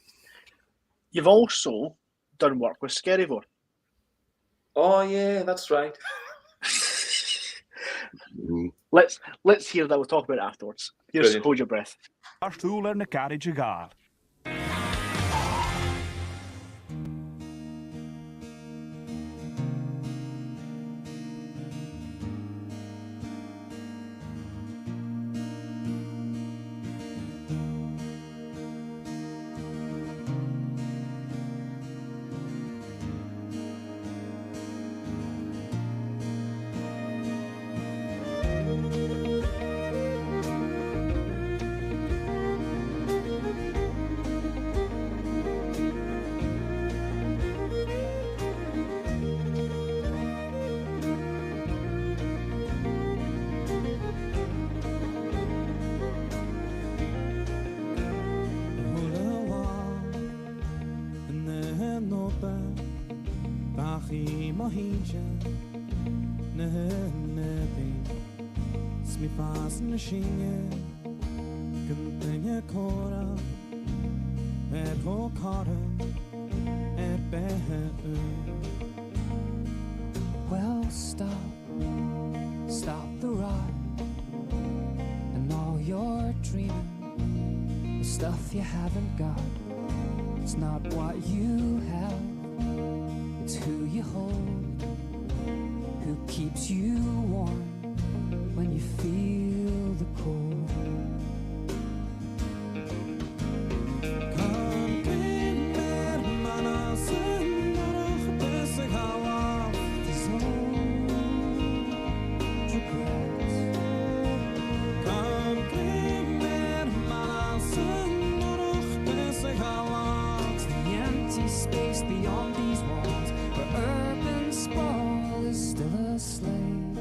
You've also done work with Skerryvore. Oh yeah, that's right. Let's hear that. We'll talk about it afterwards. Here's Brilliant. Hold Your Breath. Our stoel en de carriage gaar. Shinge Kuntinge kora Ho kara behe Well, stop the ride And all your dreaming The stuff you haven't got It's not what you have It's who you hold Who keeps you warm When you feel the cold The empty space beyond these walls Where urban sprawl is still a slave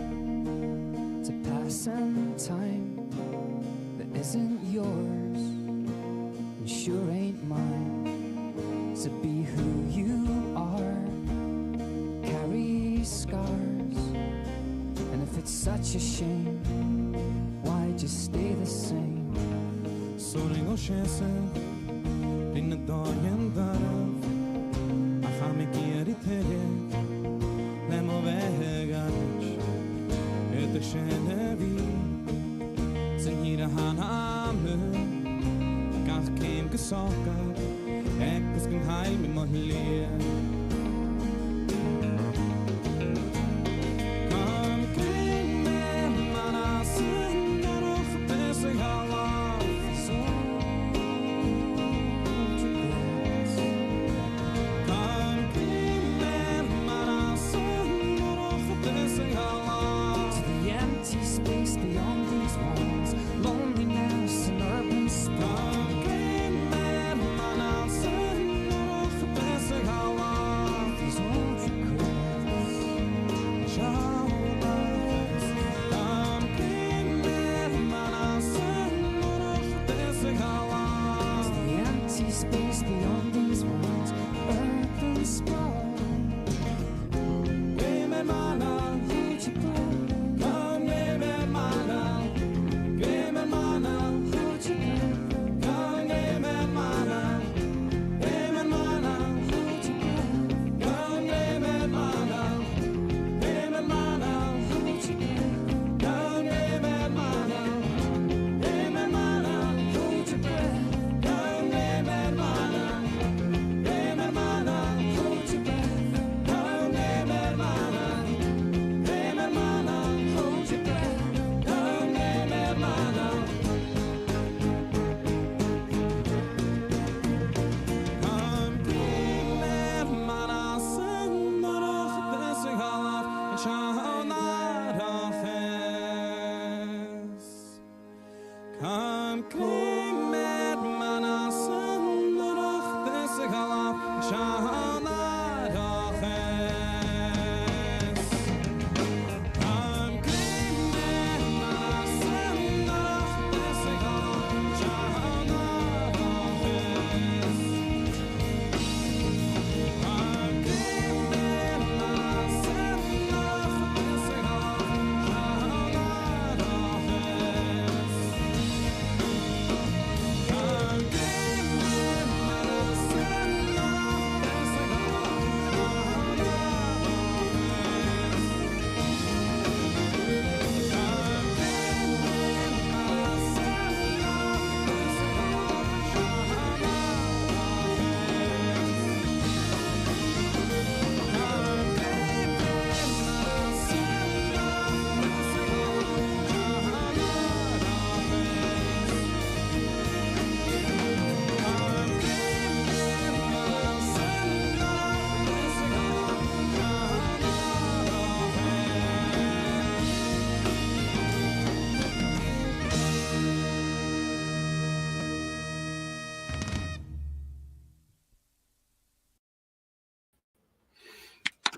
To passing time that isn't yours And sure ain't mine To be who you are Carry scars And if it's such a shame Why just stay the same So ringo chance Rinne dagen där le mo veganich et shenevi zinhira haname gach kem gesoka ek was kan heim in my leer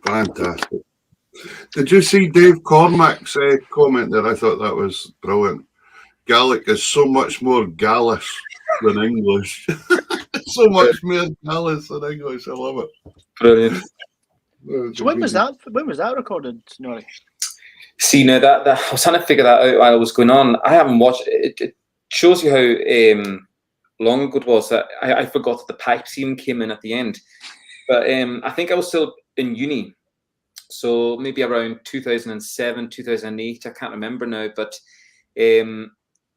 Fantastic. Did you see Dave Cormack's comment there? I thought that was brilliant. Gaelic is so much more Gallus than English. So much more Gallus than English. I love it. Brilliant. So when was that? When was that recorded, Norrie? See, now that I was trying to figure that out while it was going on. I haven't watched it. It shows you how long ago it was that I forgot that the pipes even came in at the end. But I think I was still in uni, so maybe around 2007, 2008. I can't remember now, but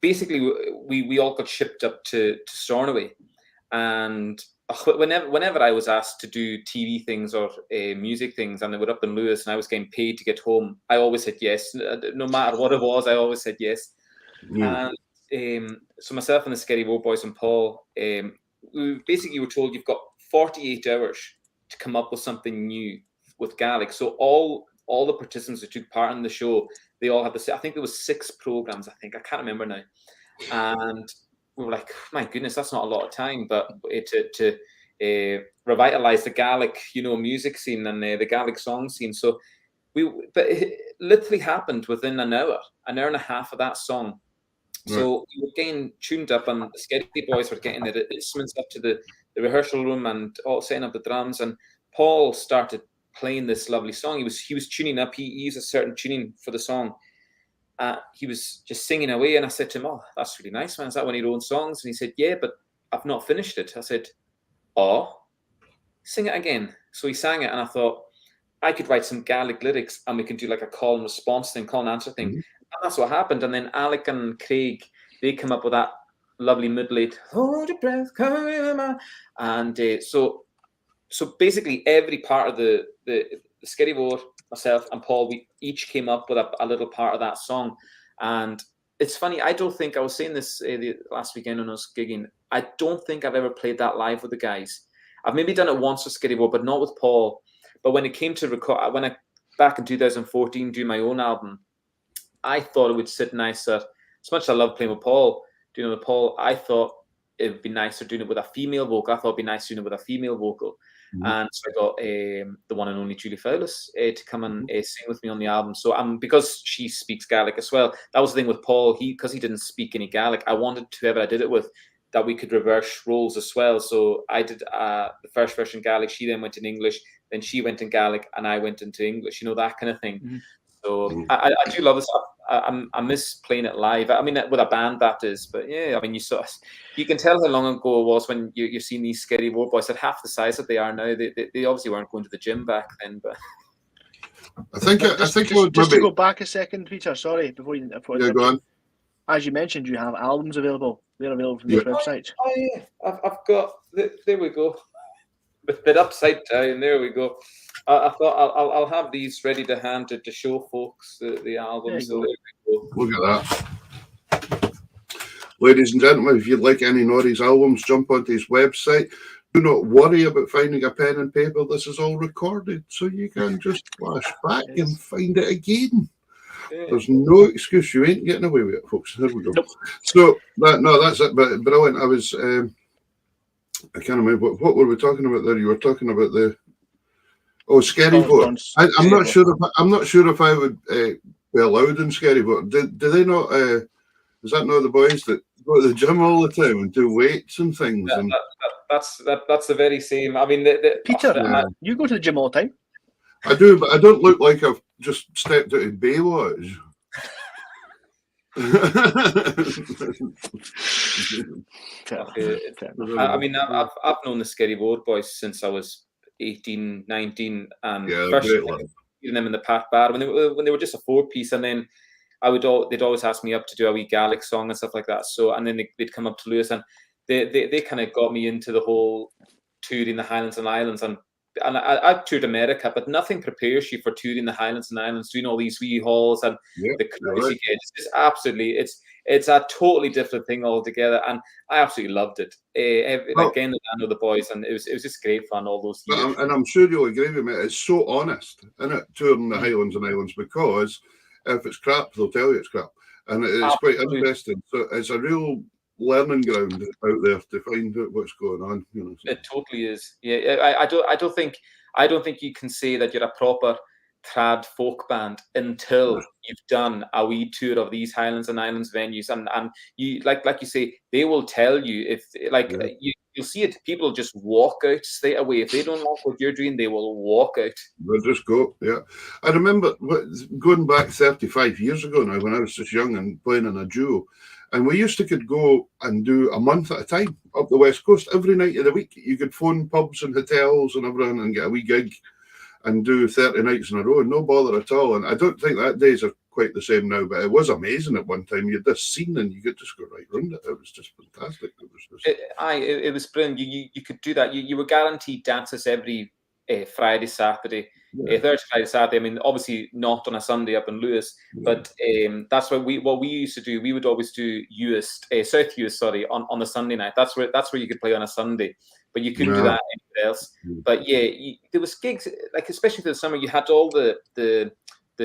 basically we all got shipped up to Stornoway, and whenever I was asked to do TV things or music things, and they were up in Lewis, and I was getting paid to get home, I always said yes. No matter what it was, I always said yes. Yeah. And so myself and the Scary Road Boys and Paul, we basically were told you've got 48 hours to come up with something new with Gaelic. So all the participants who took part in the show, they all had the same. I think there was 6 programs. I can't remember now. And we were like, my goodness, that's not a lot of time, but to revitalize the Gaelic, music scene and the Gaelic song scene. So but it literally happened within an hour and a half of that song. So we were getting tuned up, and the Scary Boys were getting the instruments up to the rehearsal room and all setting up the drums. And Paul started playing this lovely song. He was tuning up. He used a certain tuning for the song. He was just singing away, and I said to him, "Oh, that's really nice, man. Is that one of your own songs?" And he said, "Yeah, but I've not finished it." I said, "Oh, sing it again." So he sang it, and I thought, I could write some Gaelic lyrics and we can do like a call and response thing, call and answer thing. And that's what happened. And then Alec and Craig, they come up with that lovely mid-late, hold your breath, and so basically every part of the Skerry Board, myself and Paul, we each came up with a little part of that song. And it's funny, I don't think, I was saying this the last weekend when I was gigging, I don't think I've ever played that live with the guys. I've maybe done it once with Skerry Board, but not with Paul. But when it came to record, when I back in 2014 do my own album, I thought it would sit nicer. As much as I love playing with Paul, doing it with Paul, I thought it would be nicer doing it with a female vocal. I thought it'd be nice doing it with a female vocal. And so I got the one and only Julie Fowlis to come and sing with me on the album. So because she speaks Gaelic as well, that was the thing with Paul. Because he didn't speak any Gaelic, I wanted whoever I did it with that we could reverse roles as well. So I did the first version Gaelic. She then went in English. Then she went in Gaelic, and I went into English. You know, that kind of thing. So I do love this. I miss playing it live. I mean, with a band, that is. But yeah, I mean, you can tell how long ago it was when you're seeing these Skerry Board boys at half the size that they are now. They obviously weren't going to the gym back then. But I think just to go back a second, Peter. Sorry, before go on. As you mentioned, you have albums available. They're available from this website. Oh yeah, I've got. There we go. With it upside down. There we go. I thought I'll have these ready to hand to show folks the album. So there we go. Look at that. Ladies and gentlemen, if you'd like any Norrie's albums, jump onto his website. Do not worry about finding a pen and paper. This is all recorded, so you can just flash back and find it again. There's no excuse. You ain't getting away with it, folks. There we go. Nope. So that's it. But brilliant. I was I can't remember what were we talking about there. You were talking about the Skerry Board. I'm not sure if I would be allowed in Skerry Board. Do they not? Is that not the boys that go to the gym all the time and do weights and things? That's the very same. I mean, Peter, you go to the gym all the time. I do, but I don't look like I've just stepped out of Baywatch. I mean, I've known the Skerry Board boys since I was 18, 19, and first seeing them in the Pat Bar when they were just a 4-piece, and then they'd always ask me up to do a wee Gaelic song and stuff like that. So, and then they'd come up to Lewis, and they kind of got me into the whole touring the Highlands and Islands, and I've toured America, but nothing prepares you for touring the Highlands and Islands, doing all these wee halls and the crazy kids. It's absolutely, it's a totally different thing altogether, and I absolutely loved it. Again, I know the boys, and it was just great fun all those years. And I'm sure you'll agree with me. It's so honest, isn't it, touring the Highlands and Islands, because if it's crap, they'll tell you it's crap, and it's quite interesting. So it's a real learning ground out there to find out what's going on. You know, so. It totally is. Yeah, I don't think you can say that you're a proper trad folk band until you've done a wee tour of these Highlands and Islands venues, and you like you say, they will tell you if you'll see it. People just walk out straight away if they don't like what you're doing. They will walk out. They'll just go. Yeah, I remember going back 35 years ago now when I was just young and playing in a duo. And we used to could go and do a month at a time up the West Coast. Every night of the week, you could phone pubs and hotels and everything and get a wee gig and do 30 nights in a row. No bother at all. And I don't think that days are quite the same now, but it was amazing at one time. You had this scene and you could just go right round it. It was just fantastic. It was brilliant. You could do that. You were guaranteed dances every Friday, Saturday. Thursday, Friday, Saturday. I mean, obviously not on a Sunday up in Lewis, but that's what we used to do. We would always do South Uist, on the Sunday night. That's where you could play on a Sunday, but you couldn't do that anywhere else. But there was gigs, like especially for the summer. You had all the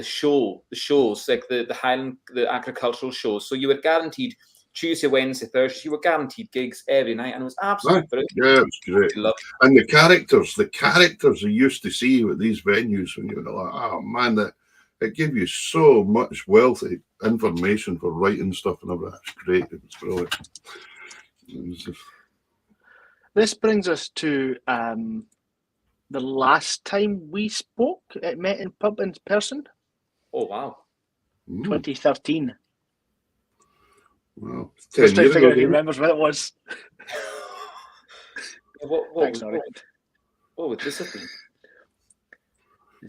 shows like the Highland, the agricultural shows. So you were guaranteed Tuesday, Wednesday, Thursday, you were guaranteed gigs every night, and it was absolutely brilliant. Yeah, it was great. And the characters you used to see with these venues when you were like, oh man, it gave you so much wealthy information for writing stuff and everything. It's great. It was brilliant. This brings us to the last time we spoke, met in person. Oh wow, 2013. Wow. Just trying to figure out who remembers what it was. What would this have been?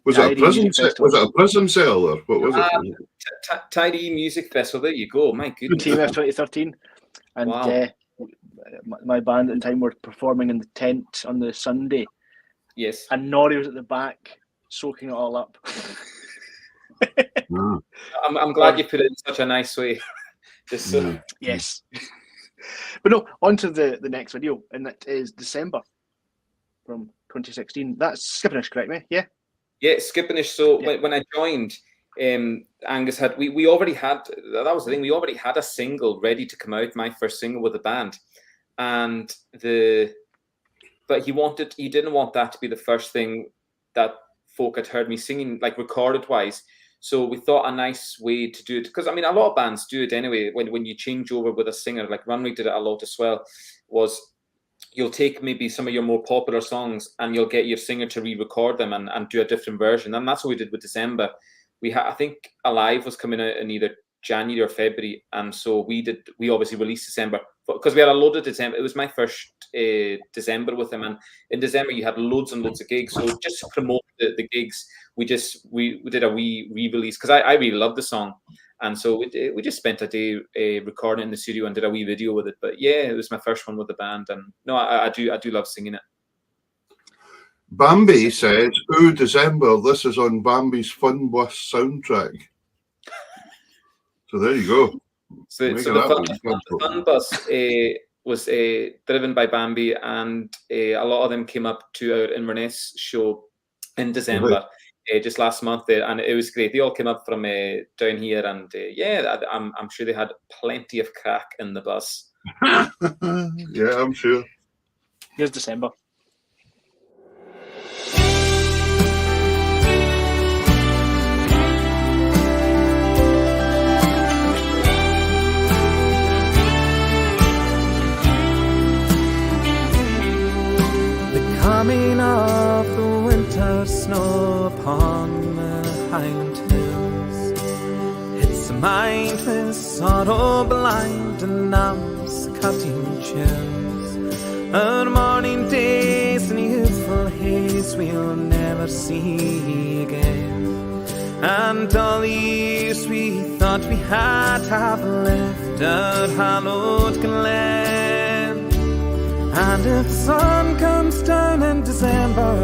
Was it a Tidy prison? Music Festival. Was it a prison cell or what was it? Tidy Music Festival. There you go. My goodness. TMF 2013, and Wow. my band at the time were performing in the tent on the Sunday, Yes. and Norrie was at the back soaking it all up. Ah, I'm glad you put it in such a nice way. Just so. yeah. Yes. But no, on to the next video, and that is December from 2016. That's Skippinish, correct me? Yeah. Yeah, Skippinish. So Yeah. when I joined, Angus had we already had, that was the thing, we already had a single ready to come out, my first single with the band, and but he didn't want that to be the first thing that folk had heard me singing, like recorded wise. So we thought a nice way to do it, because I mean a lot of bands do it anyway, when you change over with a singer, like Runway did it a lot as well, was you'll take maybe some of your more popular songs and you'll get your singer to re-record them and do a different version. And that's what we did with December. I think Alive was coming out in either January or February, and so we obviously released December because we had a load of December. It was my first December with them, and in December you had loads and loads of gigs. So just to promote the gigs, we did a wee re-release, because I really loved the song, and so we just spent a day recording it in the studio and did a wee video with it. But yeah, it was my first one with the band, and no, I do love singing it. Bambi says, "Oh, December, this is on Bambi's Fun Bus soundtrack." So there you go. So the Fun Bus was driven by Bambi, and a lot of them came up to our Inverness show in December, just last month, and it was great. They all came up from down here, and I'm sure they had plenty of crack in the bus. Yeah, I'm sure. Here's December. Coming of the winter snow upon the Highland hills, it's a mind with sorrow blind and numbs cutting chills. Our morning days in youthful haze we'll never see again, and all the years we thought we had have left our hallowed glen. And if the sun comes down in December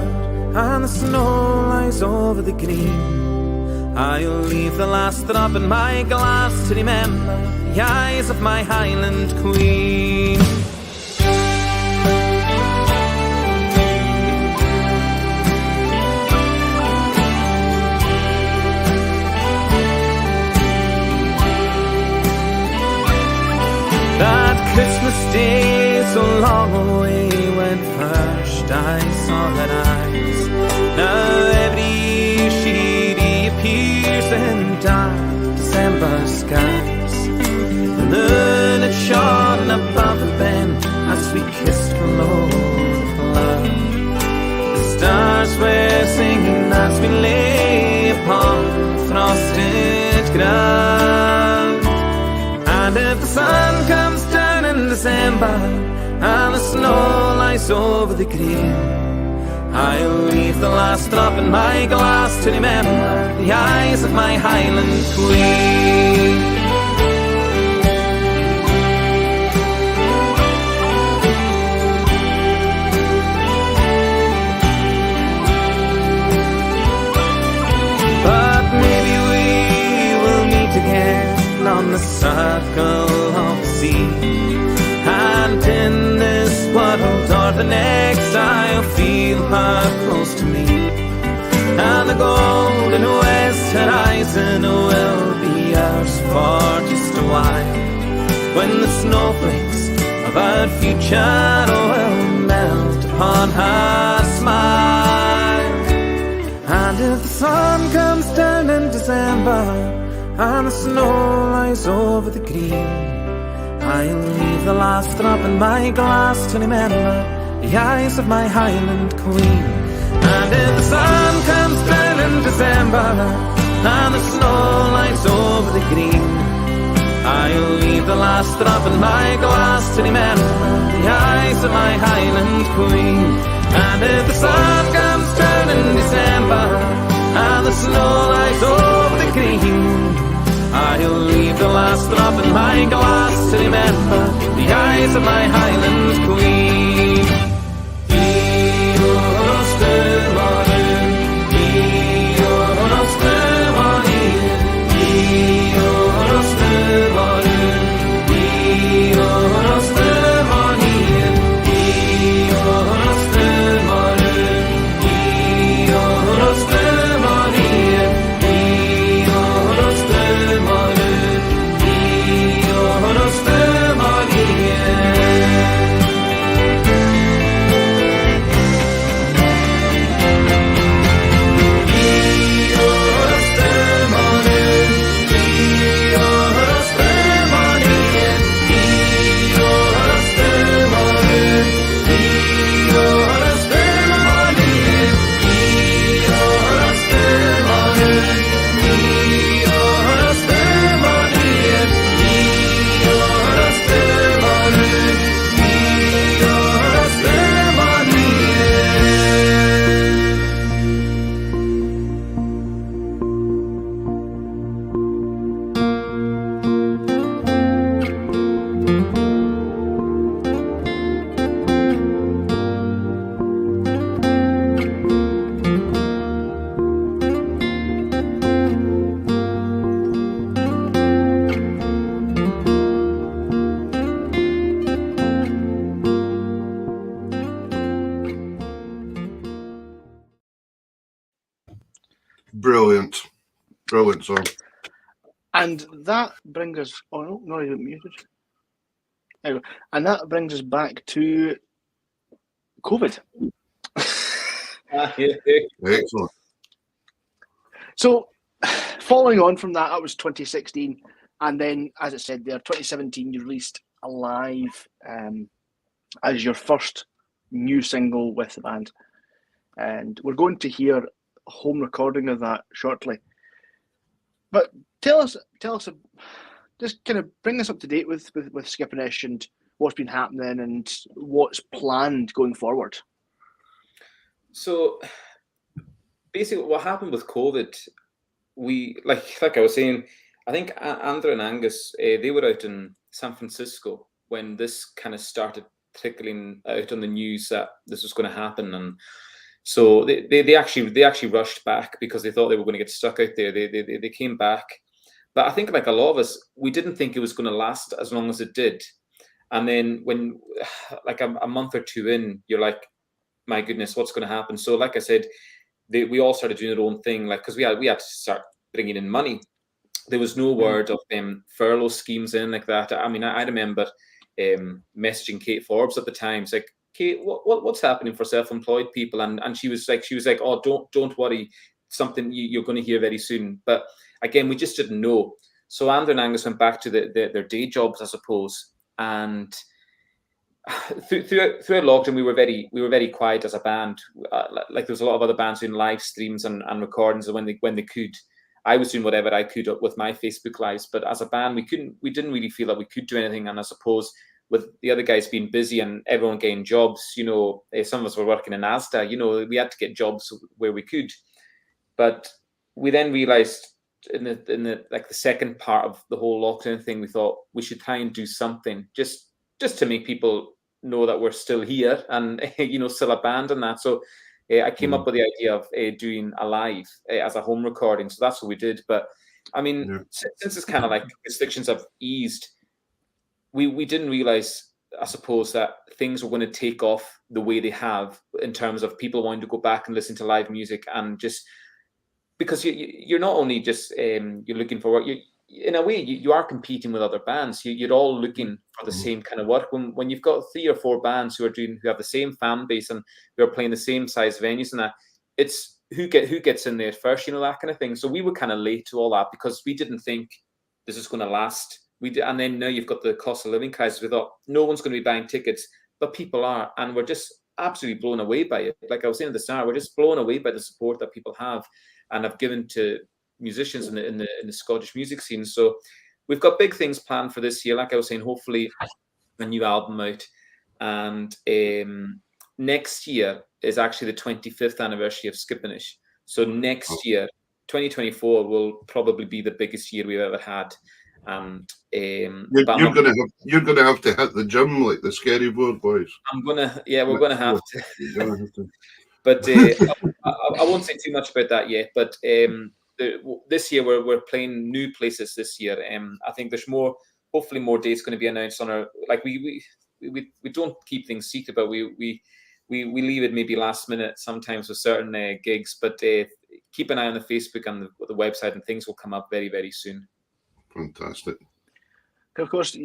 and the snow lies over the green, I'll leave the last drop in my glass to remember the eyes of my Highland Queen. That Christmas Day so long away when first I saw her eyes, now every year she reappears in dark December skies. The moon had shone above the bend as we kissed below the cloud. The stars were singing as we lay upon frosted ground. And if the sun comes down in December and the snow lies over the green, I'll leave the last drop in my glass to remember the eyes of my Highland Queen. But maybe we will meet again on the circle of the sea, and in this world or the next I'll feel her close to me, and the golden west horizon will be ours for just a while, when the snowflakes of our future will melt upon her smile. And if the sun comes down in December and the snow lies over the green, I'll leave the last drop in my glass to remember the eyes of my Highland Queen. And if the sun comes down in December and the snow lies over the green, I'll leave the last drop in my glass to remember the eyes of my Highland Queen. And if the sun comes down in December and the snow lies over the green. I'll leave the last drop in my glass to remember the eyes of my Highland queen. Brilliant. Brilliant song. And that brings us. Oh no, no, you're muted. There we go. And that brings us back to COVID. Excellent. So, following on from that, that was 2016, and then, as it said there, 2017, you released Alive as your first new single with the band, and we're going to hear a home recording of that shortly. But tell us, just kind of bring us up to date with Skipperish and what's been happening and what's planned going forward. So basically what happened with COVID, we like I was saying, I think Andrew and Angus, they were out in San Francisco when this kind of started trickling out on the news that this was going to happen, and so they actually rushed back because they thought they were going to get stuck out there. They came back, but I think like a lot of us, we didn't think it was going to last as long as it did. And then when like a month or two in, you're like, my goodness, what's going to happen? So like I said, we all started doing their own thing, like because we had to start bringing in money. There was no word of furlough schemes in like that. I mean, I remember messaging Kate Forbes at the time. It's like, Kate, what's happening for self-employed people? And she was like, oh, don't worry, something you're going to hear very soon. But again, we just didn't know. So Andrew and Angus went back to their day jobs, I suppose, and throughout lockdown, we were very quiet as a band. Like there was a lot of other bands doing live streams and recordings when they could. I was doing whatever I could with my Facebook lives, but as a band, we didn't really feel that we could do anything. And I suppose with the other guys being busy and everyone getting jobs, some of us were working in Asda, we had to get jobs where we could. But we then realized in the second part of the whole lockdown thing, we thought we should try and do something just to make people know that we're still here and still a band and that. So I came up with the idea of doing Alive as a home recording. So that's what we did. But I mean, since it's kind of like restrictions have eased, we didn't realize, I suppose, that things were going to take off the way they have in terms of people wanting to go back and listen to live music, and just because you're not only just you're looking for work, in a way you are competing with other bands. You're all looking for the same kind of work. When you've got 3 or 4 bands who have the same fan base and who are playing the same size venues and that, it's who gets in there first, that kind of thing. So we were kind of late to all that because we didn't think this is going to last. And then now you've got the cost of living crisis. We thought no one's going to be buying tickets, but people are, and we're just absolutely blown away by it. Like I was saying at the start, we're just blown away by the support that people have and have given to musicians in the Scottish music scene. So we've got big things planned for this year. Like I was saying, hopefully a new album out, and next year is actually the 25th anniversary of Skipperish. So next year, 2024, will probably be the biggest year we've ever had. And you're gonna have to hit the gym like the Scary Board boys. We're gonna have to. You're gonna have to. But I won't say too much about that yet. But this year we're playing new places this year. I think there's hopefully more dates going to be announced on our, like we don't keep things secret, but we leave it maybe last minute sometimes with certain gigs. But keep an eye on the Facebook and the website, and things will come up very, very soon. Fantastic. Of course,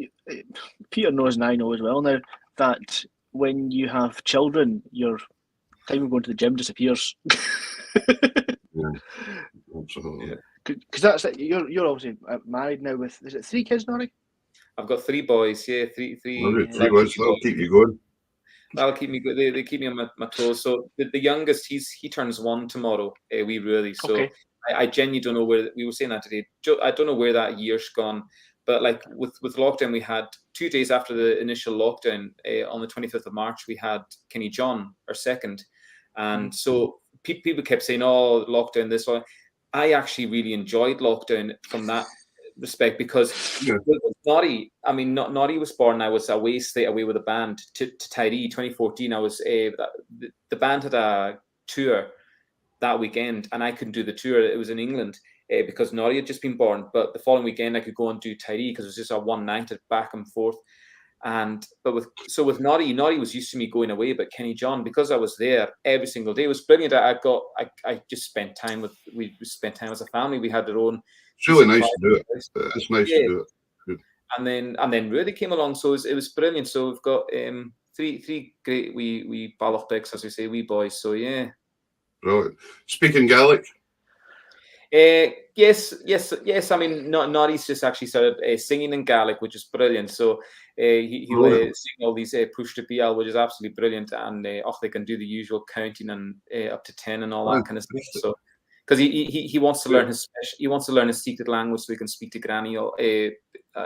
Peter knows, and I know as well now, that when you have children, your time of going to the gym disappears. Yeah, absolutely. Because that's it. You're obviously married now with, is it 3 kids, Norrie? I've got 3 boys. Yeah, three. Three boys. That'll keep you going. That'll keep me good. They keep me on my toes. So the youngest, he turns 1 tomorrow. We really. So okay. I genuinely don't know where, we were saying that today. I don't know where that year's gone. But like with lockdown, we had 2 days after the initial lockdown, on the 25th of March, we had Kenny John, our second. And so people kept saying, "Oh, lockdown, this one." I actually really enjoyed lockdown from that respect, because with Norrie, I mean, Norrie was born. I was away with a band to Tyree 2014. I was the band had a tour that weekend, and I couldn't do the tour. It was in England because Norrie had just been born. But the following weekend, I could go and do Tyree because it was just a one night back and forth. But with Norrie was used to me going away, but Kenny John, because I was there every single day, it was brilliant. I just spent time we spent time as a family. We had their own. It's really nice to do it. It's nice to do it. Good. And then Rudy came along, so it was brilliant. So we've got three great wee Ballochbecks, as we say, wee boys. So yeah. Brilliant. Speaking Gaelic. Yes. I mean, Norrie's just actually started singing in Gaelic, which is brilliant. So he'll sing all these push to PL, which is absolutely brilliant. And they can do the usual counting and up to 10 and all that kind of stuff. So because he wants to learn his secret language so he can speak to Granny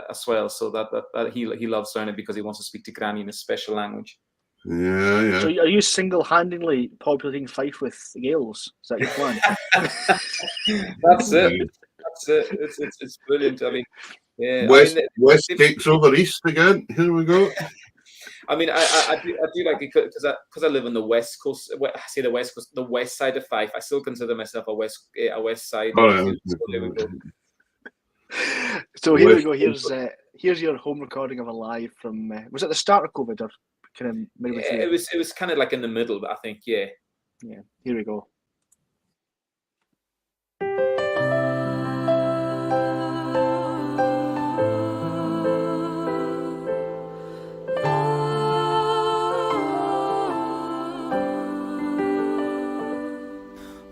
as well. So that he loves learning because he wants to speak to Granny in a special language. Yeah. So are you single-handedly populating Fife with Gaels? Is that your plan? That's it. It's brilliant. I mean, yeah. West takes over East again. Here we go. I mean, I do like it because I live on the west coast. I say the west coast, the west side of Fife. I still consider myself a west side. Right. So there we go. So here we go. Here's your home recording of a live from. Was it the start of COVID or kind of midway through? It was kind of like in the middle, but I think yeah. Yeah. Here we go.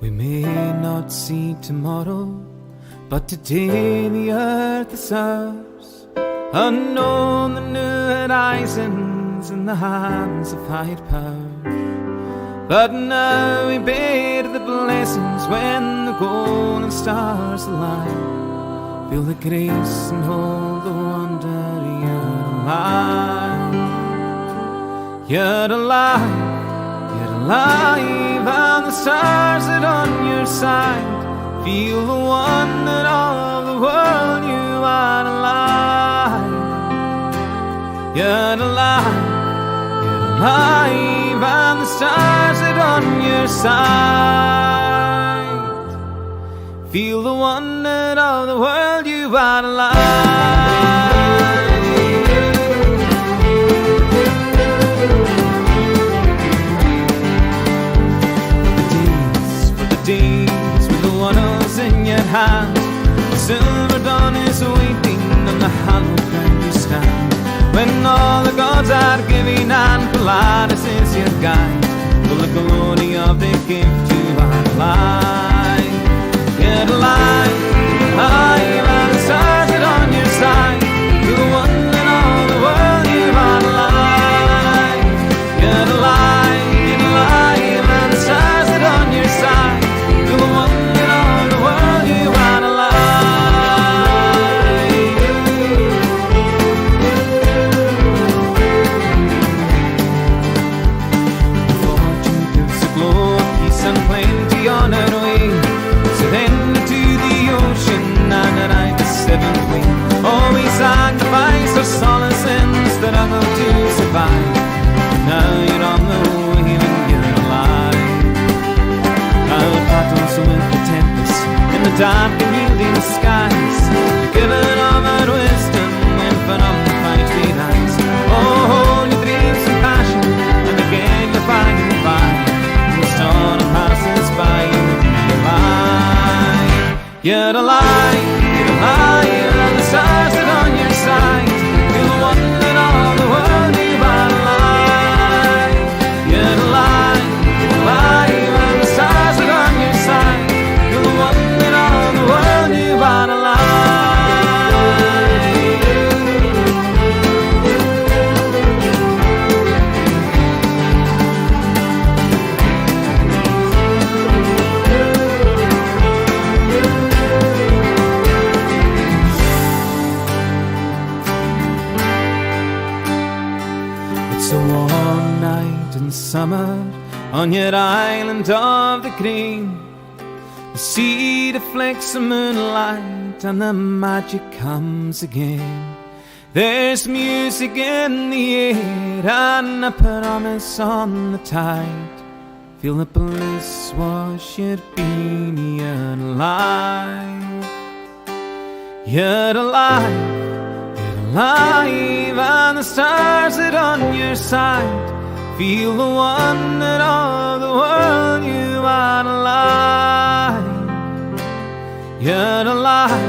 We may not see tomorrow, but today the earth is ours. Unknown the new horizons in the hands of higher power. But now we bid the blessings when the golden stars align. Feel the grace and hold the wonder you're alive. You're alive. Alive, and the stars that on your side feel the wonder of the world. You are alive. You're alive. You're alive, and the stars that on your side feel the wonder of the world. You are alive. Days with the waters in your hand, the silver dawn is waiting on the hallowed ground you stand. When all the gods are giving and Polaris is your guide, for the glory of the gift you are alive. Get alive, alive, and the stars are on your side. You're the one in all the world, you are alive. Get alive, and the stars are on your side. You're the one in all the world, you are alive. Fortune gives a glow, peace and plenty on her way. struggle to survive. Now you're on the wheel and you're alive. Our battles with the tempest in the dark and yielding skies. You're given all that wisdom when from the fight we rise. Oh, your dreams and passion, and again you're fighting fire. The storm passes by, you're alive, you're alive, and the stars are on your side. You're the one that all the world knew about alive. You're alive, and the stars are on your side. You're the one that all the world knew about alive. It's a warm night in summer on your island of the green. You see the flecks of moonlight and the magic comes again. There's music in the air and a promise on the tide. Feel the bliss wash your being, you're alive. You're alive. Alive, and the stars are on your side. Feel the wonder of the world, you are alive. You're alive,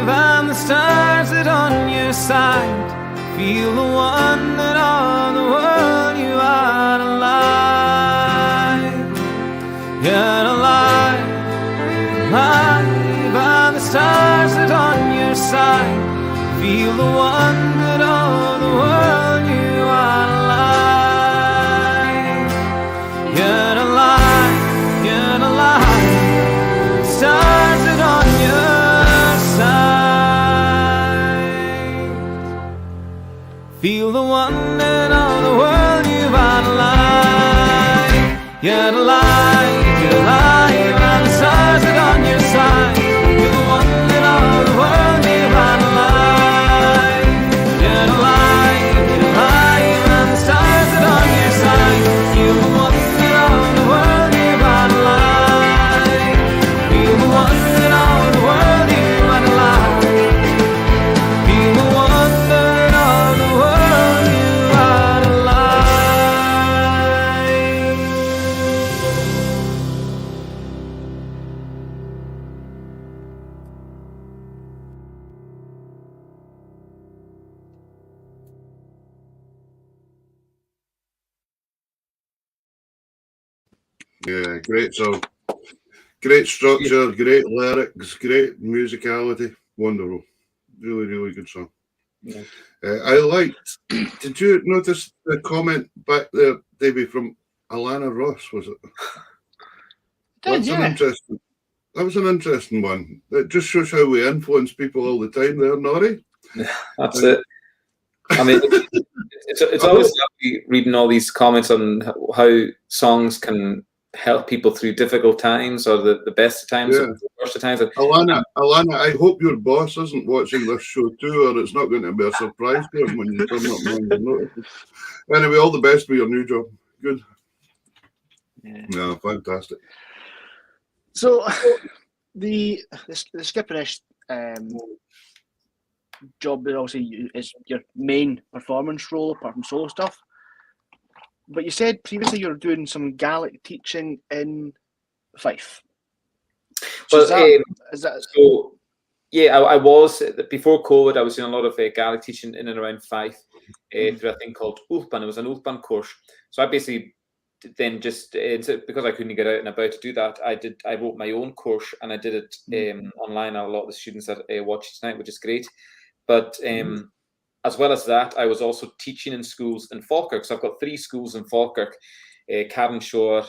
and the stars are on your side. Feel the wonder of the world, you are alive. You're alive, and the stars are on your side. Feel the wonder of the world, you are alive. You're alive, stars are on your side. Feel the wonder of the world, you are alive. You're alive, and the stars are on your side. You're the wonder of the world, you are alive. You're alive, and the stars are on your side. You're the wonder of the world, you are alive. You're the wonder of the world, you are alive. You're the wonder of the world, you are alive. Yeah, great song. Great structure, great lyrics, great musicality. Wonderful. Really, really good song. Yeah. I liked, did you notice the comment back there, Davey, from Alana Ross, was it? That's yeah. That was an interesting one. It just shows how we influence people all the time there, Norrie. That's it. I mean, it's always lovely reading all these comments on how songs can help people through difficult times or the best of times or the worst of times. Alana, I hope your boss isn't watching this show too, or it's not going to be a surprise to him when you turn up on the notice. Anyway, all the best for your new job. Good. Yeah. No, fantastic. So the Skipperish job obviously is your main performance role apart from solo stuff. But you said previously you were doing some Gaelic teaching in Fife. So I was before COVID. I was doing a lot of Gaelic teaching in and around Fife through a thing called Ulpan. It was an Ulpan course. So I basically then just because I couldn't get out and about to do that, I wrote my own course and I did it online. A lot of the students that watch tonight, which is great. But as well as that, I was also teaching in schools in Falkirk. So I've got 3 schools in Falkirk, Carnshore,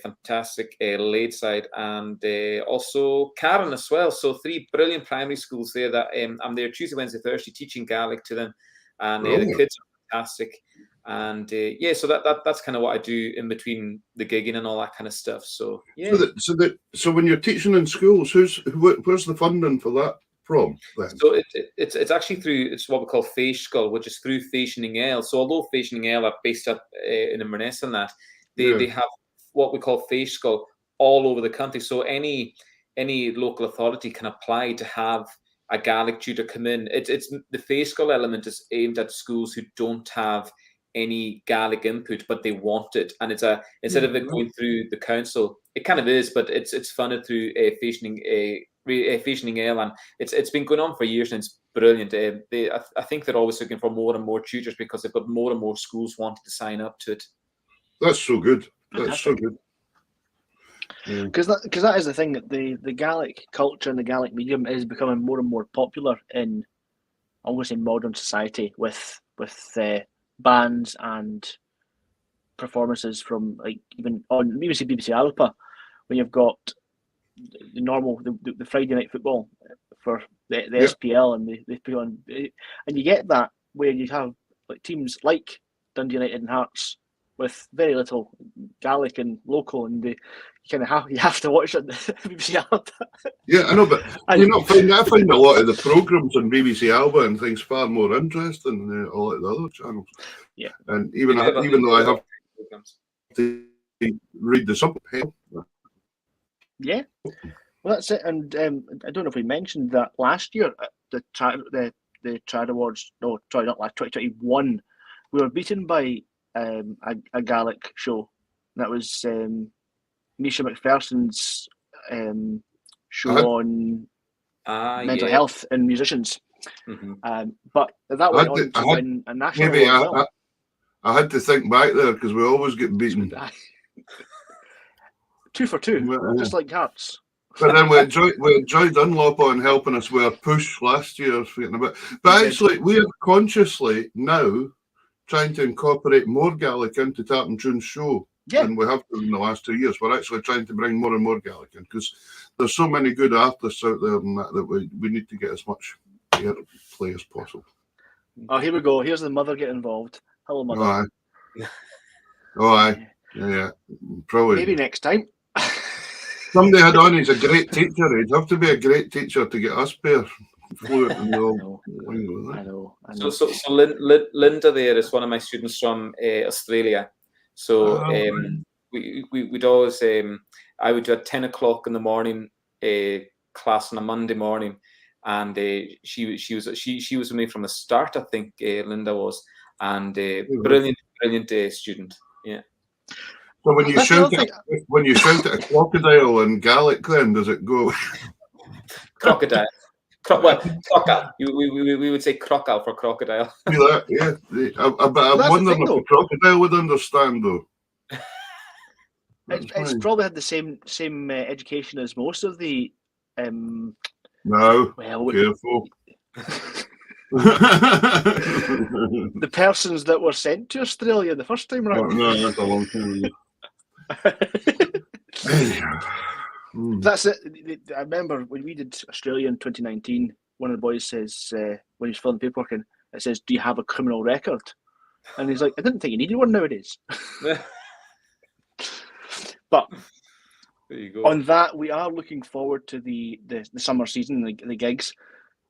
fantastic, Ladeside, and also Cairn as well. So 3 brilliant primary schools there that I'm there Tuesday, Wednesday, Thursday teaching Gaelic to them. And the kids are fantastic. And so that's kind of what I do in between the gigging and all that kind of stuff. So yeah. So when you're teaching in schools, where's the funding for that from then? So it's actually through, it's what we call Féisceáil, which is through Féisceáin Gael. So although Féisceáin Gael are based up in Inverness and that, they have what we call Féisceáil all over the country. So any local authority can apply to have a Gaelic tutor come in. It's the Féisceáil element is aimed at schools who don't have any Gaelic input, but they want it. And it's instead of it going through the council, it kind of is, but it's funded through Féisceáin Gael, and it's been going on for years, and it's brilliant. I think they're always looking for more and more tutors because they've got more and more schools wanting to sign up to it. That's so good. That's so good. Because that is the thing, that the Gaelic culture and the Gaelic medium is becoming more and more popular in, I want to say, modern society with bands and performances from, like, even on BBC Alpha, when you've got the normal the Friday night football for the SPL, and they put on, and you get that where you have like teams like Dundee United and Hearts with very little Gaelic and local, and you have to watch it on BBC Alpha. Yeah, I know, but I find a lot of the programmes on BBC Alpha and things far more interesting than a lot of the other channels. Yeah, and even though I have to read the subtitle. Yeah, well, that's it. And I don't know if we mentioned that last year at the Trad Awards. No, sorry, not last 2021. We were beaten by a Gaelic show. That was Misha McPherson's show on mental health and musicians. Mm-hmm. But that went on to win a national award as well. I had to think back there because we always get beaten. 2 for 2, just like Hearts. But then we enjoyed Dunlop on helping us with a push last year. But actually, we are consciously now trying to incorporate more Gaelic into Tap and Tune's show than we have in the last 2 years. We're actually trying to bring more and more Gaelic in because there's so many good artists out there that we need to get as much airplay as possible. Oh, here we go. Here's the mother get involved. Hello, mother. Oh, aye. Yeah. Probably. Maybe next time. Somebody had on, he's a great teacher. He'd have to be a great teacher to get us pair fluent in the old. I know. So Linda there is one of my students from Australia. So we'd always I would do a 10 o'clock in the morning class on a Monday morning, and she was with me from the start. I think Linda was, and brilliant student. Yeah. So when you shout at a crocodile in Gaelic, then does it go? Crocodile. Crocodile. We would say crocodile for crocodile. Yeah. But I'm wondering if the crocodile would understand, though. It's probably had the same education as most of the. No. Well, careful. The persons that were sent to Australia the first time round. Oh, no, that's a long time ago. That's it. I remember when we did Australia in 2019, one of the boys says, when he's filling paperwork in, it says, "Do you have a criminal record?" And he's like, "I didn't think you needed one nowadays." But there you go. On that, we are looking forward to the summer season, the gigs,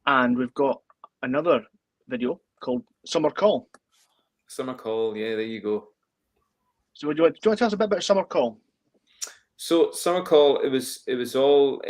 and we've got another video called Summer Call. Summer Call, yeah, there you go. So do you want to tell us a bit about Summer Call? So Summer Call, it was all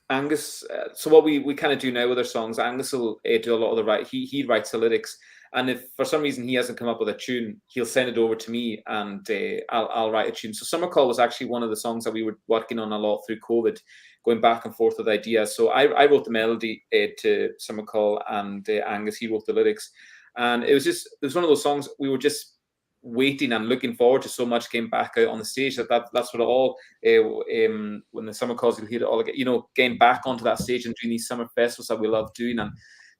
Angus. So what we kind of do now with our songs, Angus will do a lot of the he writes the lyrics, and if for some reason he hasn't come up with a tune, he'll send it over to me, and I'll write a tune. So Summer Call was actually one of the songs that we were working on a lot through COVID, going back and forth with ideas. So I wrote the melody to Summer Call, and Angus, he wrote the lyrics. And it was one of those songs we were just waiting and looking forward to so much came back out on the stage. That's what it all, when the Summer Calls, you'll hear it all again, getting back onto that stage and doing these summer festivals that we love doing, and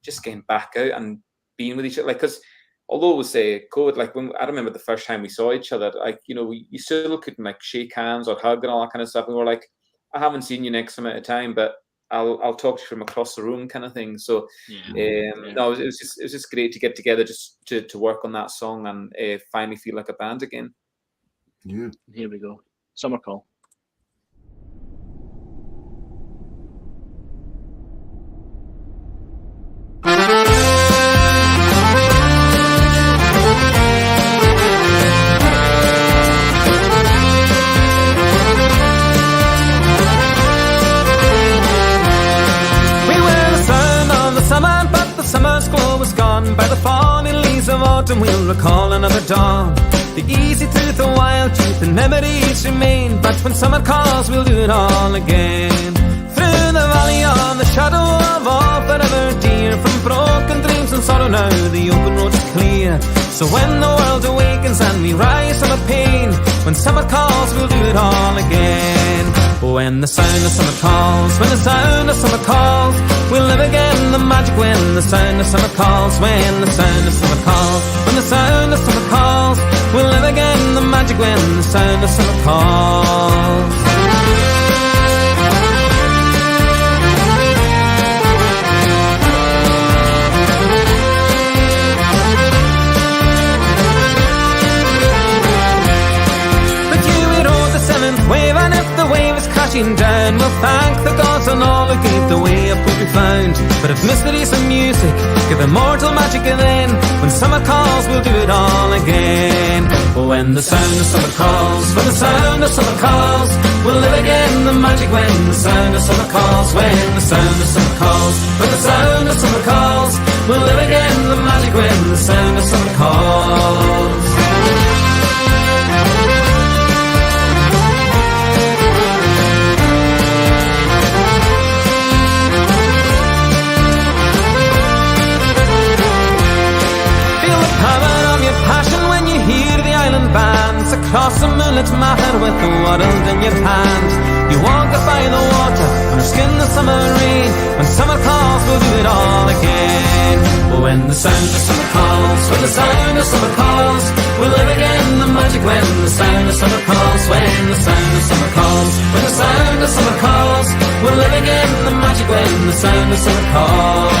just getting back out and being with each other. Like, because although it was COVID, like I remember the first time we saw each other, like, you still couldn't like shake hands or hug and all that kind of stuff. And we were like, I haven't seen you next amount of time, but I'll talk to you from across the room, kind of thing. So, no, it was just great to get together just to work on that song and finally feel like a band again. Yeah. Here we go. Summer Call. by the falling leaves of autumn we'll recall another dawn. The easy truth, the wild truth, and memories remain. But when summer calls, we'll do it all again. Through the valley on the shadow of all forever dear. From broken dreams and sorrow now the open road is clear. So when the world awakens and we rise from a pain, when summer calls, we'll do it all again. When the sound of summer calls, when the sound of summer calls, we'll live again the magic when the sound of summer calls. When the sound of summer calls, when the sound of summer calls, we'll live again the magic when the sound of summer calls. Wave, and if the wave is crashing down, we'll thank the gods and all who gave the way up what we found. But if mysteries and music give immortal magic, then when summer calls, we'll do it all again. When the sound of summer calls, when the sound of summer calls, we'll live again the magic when the sound of summer calls. When the sound of summer calls, when the sound of summer calls, we'll live again the magic when the sound of summer calls. Passion when you hear the island bands across the moonlit matter with the world in your hand. You walk by the water on your skin the summer rain. When summer calls, we'll do it all again. When the sound of summer calls, when the sound of summer calls, we'll live again the magic when the sound of summer calls. When the sound of summer calls, when the sound of summer calls, we'll live again the magic when the sound of summer calls.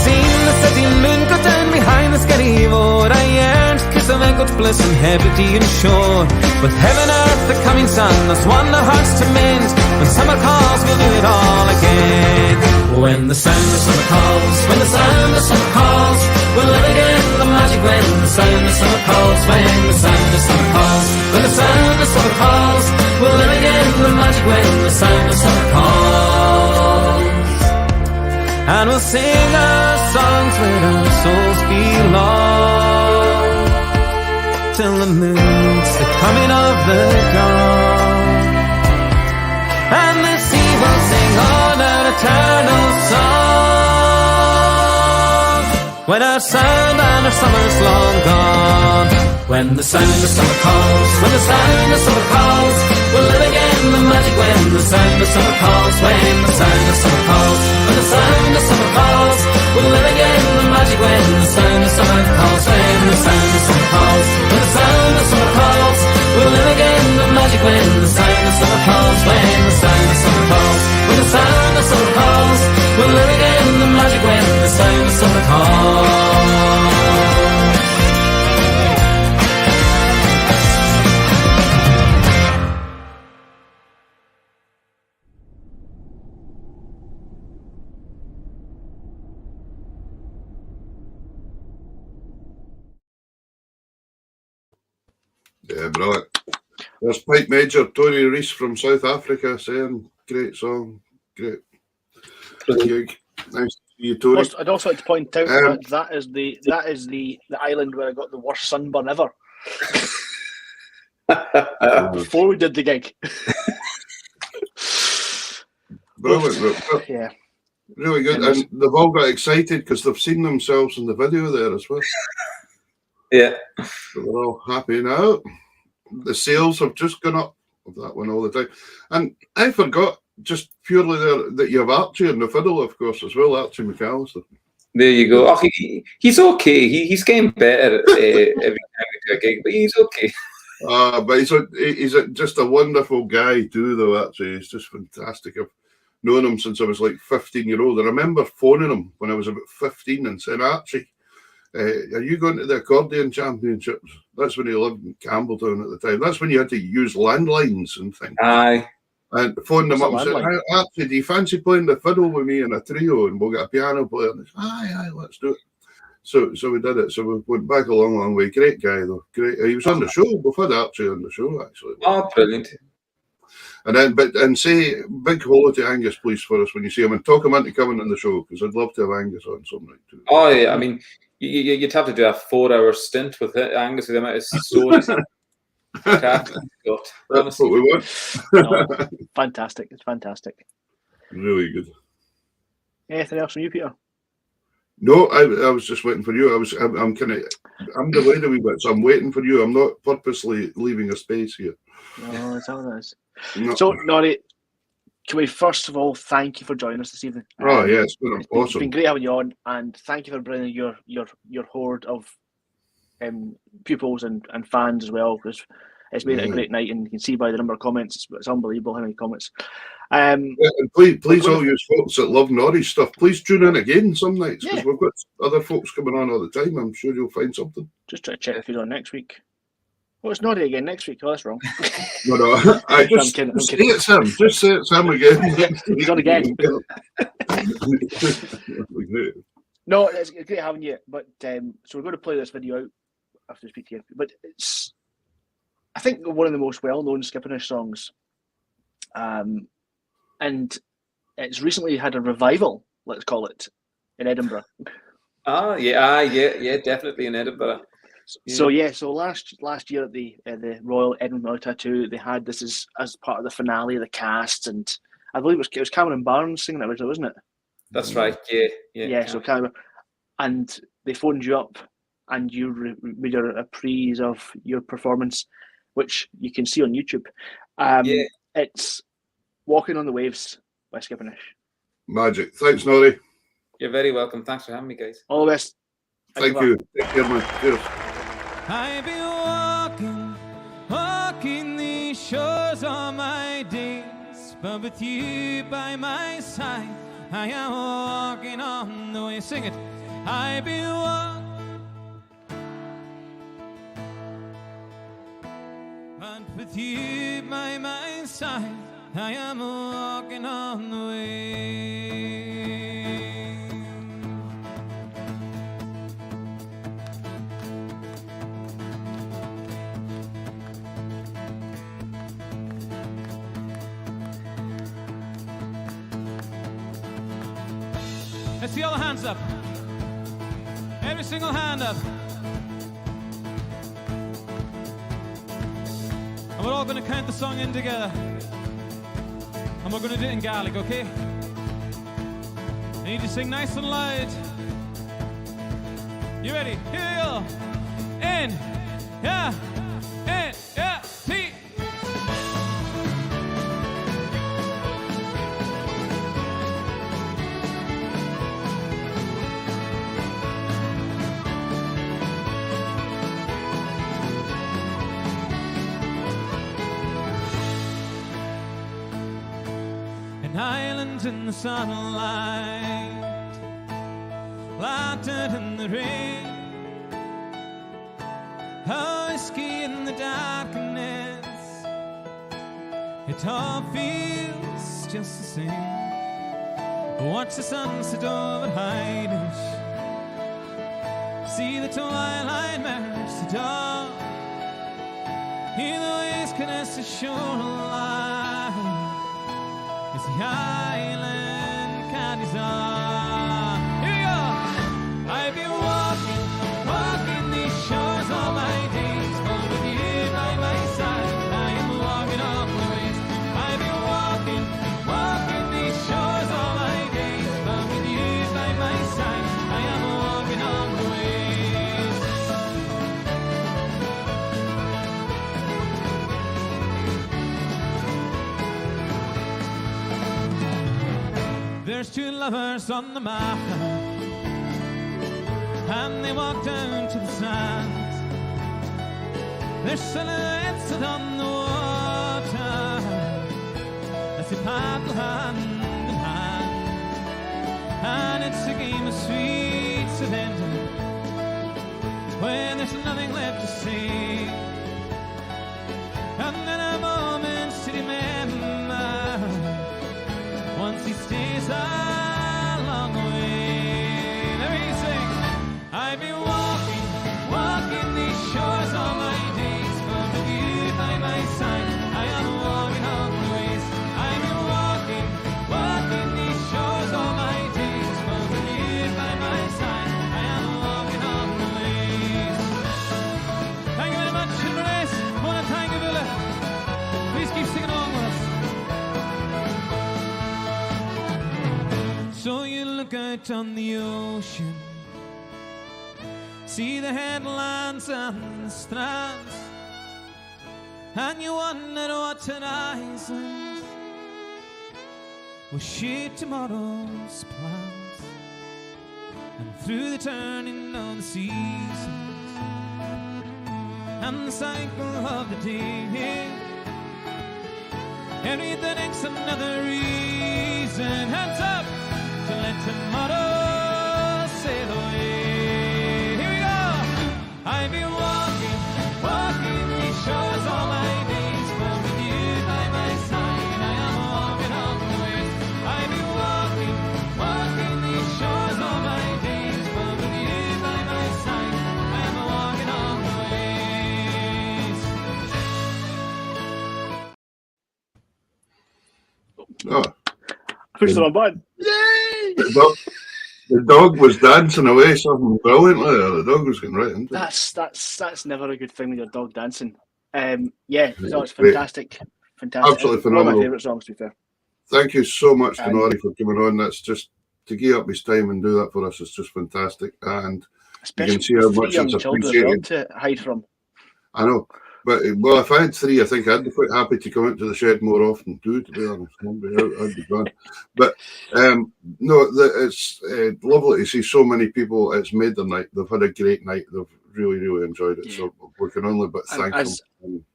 Seen the setting moon go down behind the skerry road. I yearned to kiss a good bliss and heavy and shore. With heaven, earth, the coming sun, there's one our hearts to mend. When summer calls, we'll do it all again. When the sound of summer calls, when the sound of summer calls, we'll live again the magic when the sound of summer calls. When the sound of summer calls, when the sound of summer calls, we'll live again the magic when the sound of summer calls. And we'll sing our songs where our souls belong, till the moon's the coming of the dawn. And the sea will sing on our eternal song, when our sound and our summer's long gone. When the sound of summer calls, when the sound of summer calls, we'll live again the magic when the sound of summer calls. When the sound of summer calls, when the sound of summer calls, we'll live again the magic when the sound of summer calls. When the sound of summer calls, when the sound of summer calls, we'll live again the magic when the sound of summer calls. When the sound of summer calls, when the sound of summer calls, we'll live again the magic when the sound of summer calls. Yeah, brilliant. There's Pipe Major Tony Rees from South Africa saying, great song, great gig. Nice to see you, Tony. I'd also like to point out that that is the island where I got the worst sunburn ever. Before we did the gig. Brilliant. Yeah. Really good. And they've all got excited because they've seen themselves in the video there as well. Yeah. So they're all happy now. The sales have just gone up of that one all the time. And I forgot, just purely there, that you have Archie in the fiddle, of course, as well, Archie McAllister. There you go. Oh, he's okay. He's getting better every time we do a gig, but he's okay. But he's just a wonderful guy too, though, actually. He's just fantastic. I've known him since I was like 15-year-old. I remember phoning him when I was about 15 and saying, Archie, are you going to the accordion championships? That's when he lived in Campbelltown at the time. That's when you had to use landlines and things. Aye. And phoned them up and said, Archie, do you fancy playing the fiddle with me in a trio? And we'll get a piano player. And he said, aye, let's do it. So we did it. So we went back a long, long way. Great guy, though. Great. He was on the show. We've had Archie on the show, actually. Oh, brilliant. And say big hello to Angus, please, for us when you see him, and talk him into coming on the show, because I'd love to have Angus on some night too. Oh yeah, I mean, you'd have to do a 4-hour stint with Angus with the amount of stories. That's what we want. No, fantastic. It's fantastic. Really good. Anything else from you, Peter? No, I was just waiting for you. I'm delayed a wee bit, so I'm waiting for you. I'm not purposely leaving a space here. No, it's all nice. No. So, Norrie, can we first of all thank you for joining us this evening? Oh yeah, it's been awesome. It's been great having you on, and thank you for bringing your horde of pupils and fans as well, because it's made it a great night, and you can see by the number of comments, it's unbelievable how many comments. And please, all you folks that love Norrie's stuff, please tune in again some nights, because we've got other folks coming on all the time. I'm sure you'll find something. Just try to check if he's on next week. Oh, it's Norrie again next week. Oh, that's wrong. No, I just I'm say kidding. it's him. Just say it's him again. He's on again. No, it's great having you. But so we're going to play this video out after we speak to you. But it's, I think, one of the most well-known Skipperish songs, and it's recently had a revival. Let's call it in Edinburgh. Yeah, definitely in Edinburgh. So last year at the Royal Edinburgh Tattoo, they had this as part of the finale of the cast, and I believe it was Cameron Barnes singing it originally, wasn't it? That's right. Yeah. So Cameron, and they phoned you up, and you made a reprise of your performance, which you can see on YouTube. It's "Walking on the Waves" by Skipperish. Magic. Thanks, Norrie. You're very welcome. Thanks for having me, guys. All the best. Thank you. Take care, man. Cheers. I've been walking these shores all my days, but with you by my side, I am walking on the way. Sing it. I've been walking, but with you by my side, I am walking on the way. Let's see all the hands up. Every single hand up. And we're all going to count the song in together. And we're going to do it in Gaelic, okay? I need you to sing nice and loud. You ready? Here we go. In, yeah, see. An island in the sunlight, lighted in the rain, a whiskey in the darkness. It all feels just the same. Watch the sunset overhead us, see the twilight merge the dawn, hear the waves caress the shoreline. It's the island candies on. Here we go. I've been walking these shores all my days, but with you by my side, I am walking on the waves. I've been walking these shores all my days, but with you by my side, I am walking on the waves. There's two lovers on the mountain, and they walk down to the sand. Their silhouettes out on the water as they paddle hand in hand. And it's a game of sweet surrender when there's nothing left to say, and then a moment to remember once he stays a long way. Let me sing. I've been walking these shores all my days, but with you by my side, I am walking on the ways. look out on the ocean, see the headlands and the strands, and you wonder what horizons will shape tomorrow's plans. And through the turning of the seasons and the cycle of the day, everything takes another reason. Hands up to let tomorrow sail away. Here we go. I've been walking these shores all my days, but with you by my side, I am walking on the ways. I've been walking these shores all my days, but with you by my side, I am walking on the ways. Oh, Push the wrong button. the dog was dancing away something brilliantly there. The dog was getting right into it. That's never a good thing with your dog dancing. Yeah, so it's Great. fantastic. Absolutely One phenomenal. of my favourite songs, to be fair. Thank you so much to And- Norrie for coming on. That's just to give up his time and do that for us. It's just fantastic. And Especially see how with much three young it's children as well appreciated. to hide from. I know. But, well, if I had 3, I think I'd be quite happy to come out to the shed more often too, to be honest. I'd be glad. But, no, it's lovely to see so many people. It's made their night. They've had a great night. They've really, really enjoyed it. Yeah. So we can only but And thank them.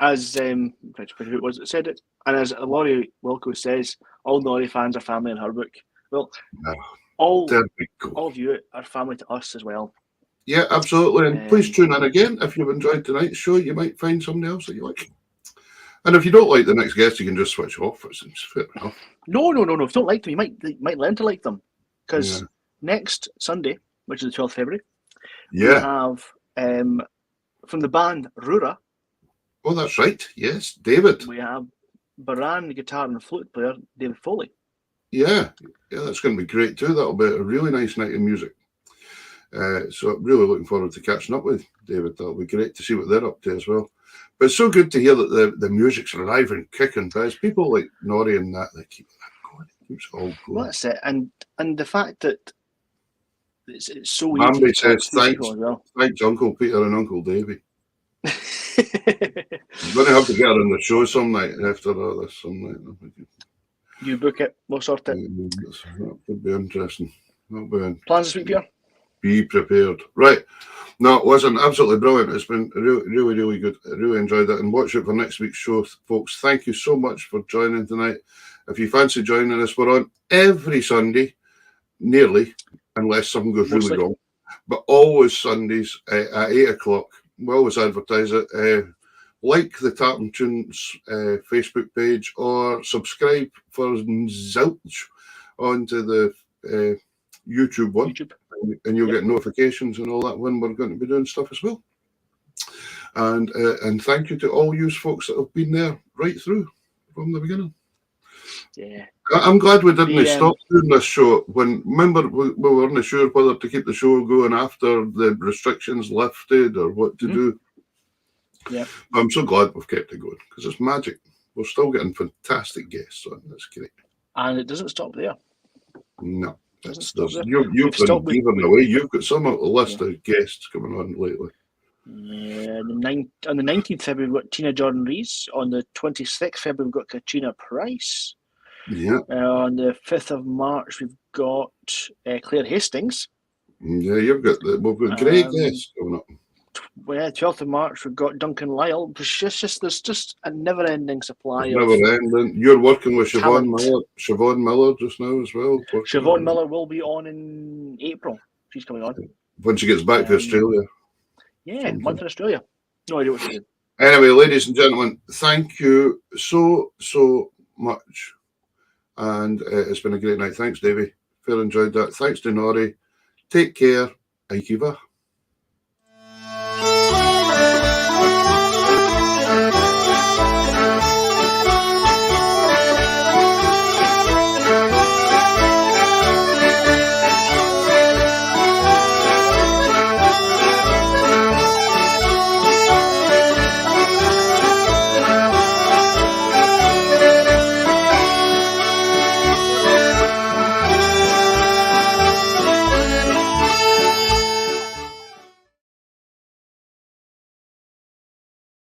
As who was it said it, and as Laurie Wilco says, all Norrie fans are family in her book. Well, No. all There we go. of you are family to us as well. Yeah, absolutely. And please Um, tune in again. If you've enjoyed tonight's show, you might find somebody else that you like. And if you don't like the next guest, you can just switch off. It's fair enough. No. If you don't like them, you might learn to like them. Because Yeah. next Sunday, which is the 12th of February, we Yeah. have from the band Rura, Oh, that's right. Yes, David. we have Baran, the guitar and flute player, David Foley. Yeah, that's going to be great too. That'll be a really nice night of music. So really looking forward to catching up with David. That'll be great to see what they're up to as well. But it's so good to hear that the music's alive and kicking. But it's people like Norrie and that keep that going. It keeps it all going. Well, that's it. And the fact that it's so Mambi easy to talk says to people as well. Thanks, Uncle Peter and Uncle Davy. I'm going to have to get her on the show some night after all this. Some night. You book it, we'll sort it. That could be interesting. That'll be Plans this week, Peter? Be prepared. Right. No, it wasn't absolutely brilliant. It's been really, really, really good. I really enjoyed it. And watch it for next week's show, folks. Thank you so much for joining tonight. If you fancy joining us, we're on every Sunday, nearly, unless something goes really Mostly. wrong. But always Sundays at 8 o'clock. We always advertise it. Like the Tartan Tunes Facebook page or subscribe for Zilch onto the YouTube one. YouTube. And you'll get notifications and all that when we're going to be doing stuff as well. And thank you to all you folks that have been there right through from the beginning. Yeah. I'm glad we didn't The, stop doing this show. Remember, we weren't sure whether to keep the show going after the restrictions lifted or what to do. Yeah. I'm so glad we've kept it going because it's magic. We're still getting fantastic guests on. That's great. And it doesn't stop there. No. Doesn't stop there. You've We've stopped been with- giving away. You've got some of the list of guests coming on lately. Yeah, on the 19th February, we've got Tina Jordan Rees. On the 26th February, we've got Katrina Price. Yeah. On the 5th of March, we've got Claire Hastings. Yeah, we've got great guests coming up. Well, 12th of March, we've got Duncan Lyle. There's just a never-ending supply Never of ending. You're working with talent. Siobhan Miller just now as well. Siobhan Miller will be on in April. She's coming on. When she gets back to Australia. Yeah, month in Australia. No idea what she's doing. Anyway, ladies and gentlemen, thank you so much. And it's been a great night. Thanks, Davey. Fair enjoyed that. Thanks to Norrie. Take care. Aikiva.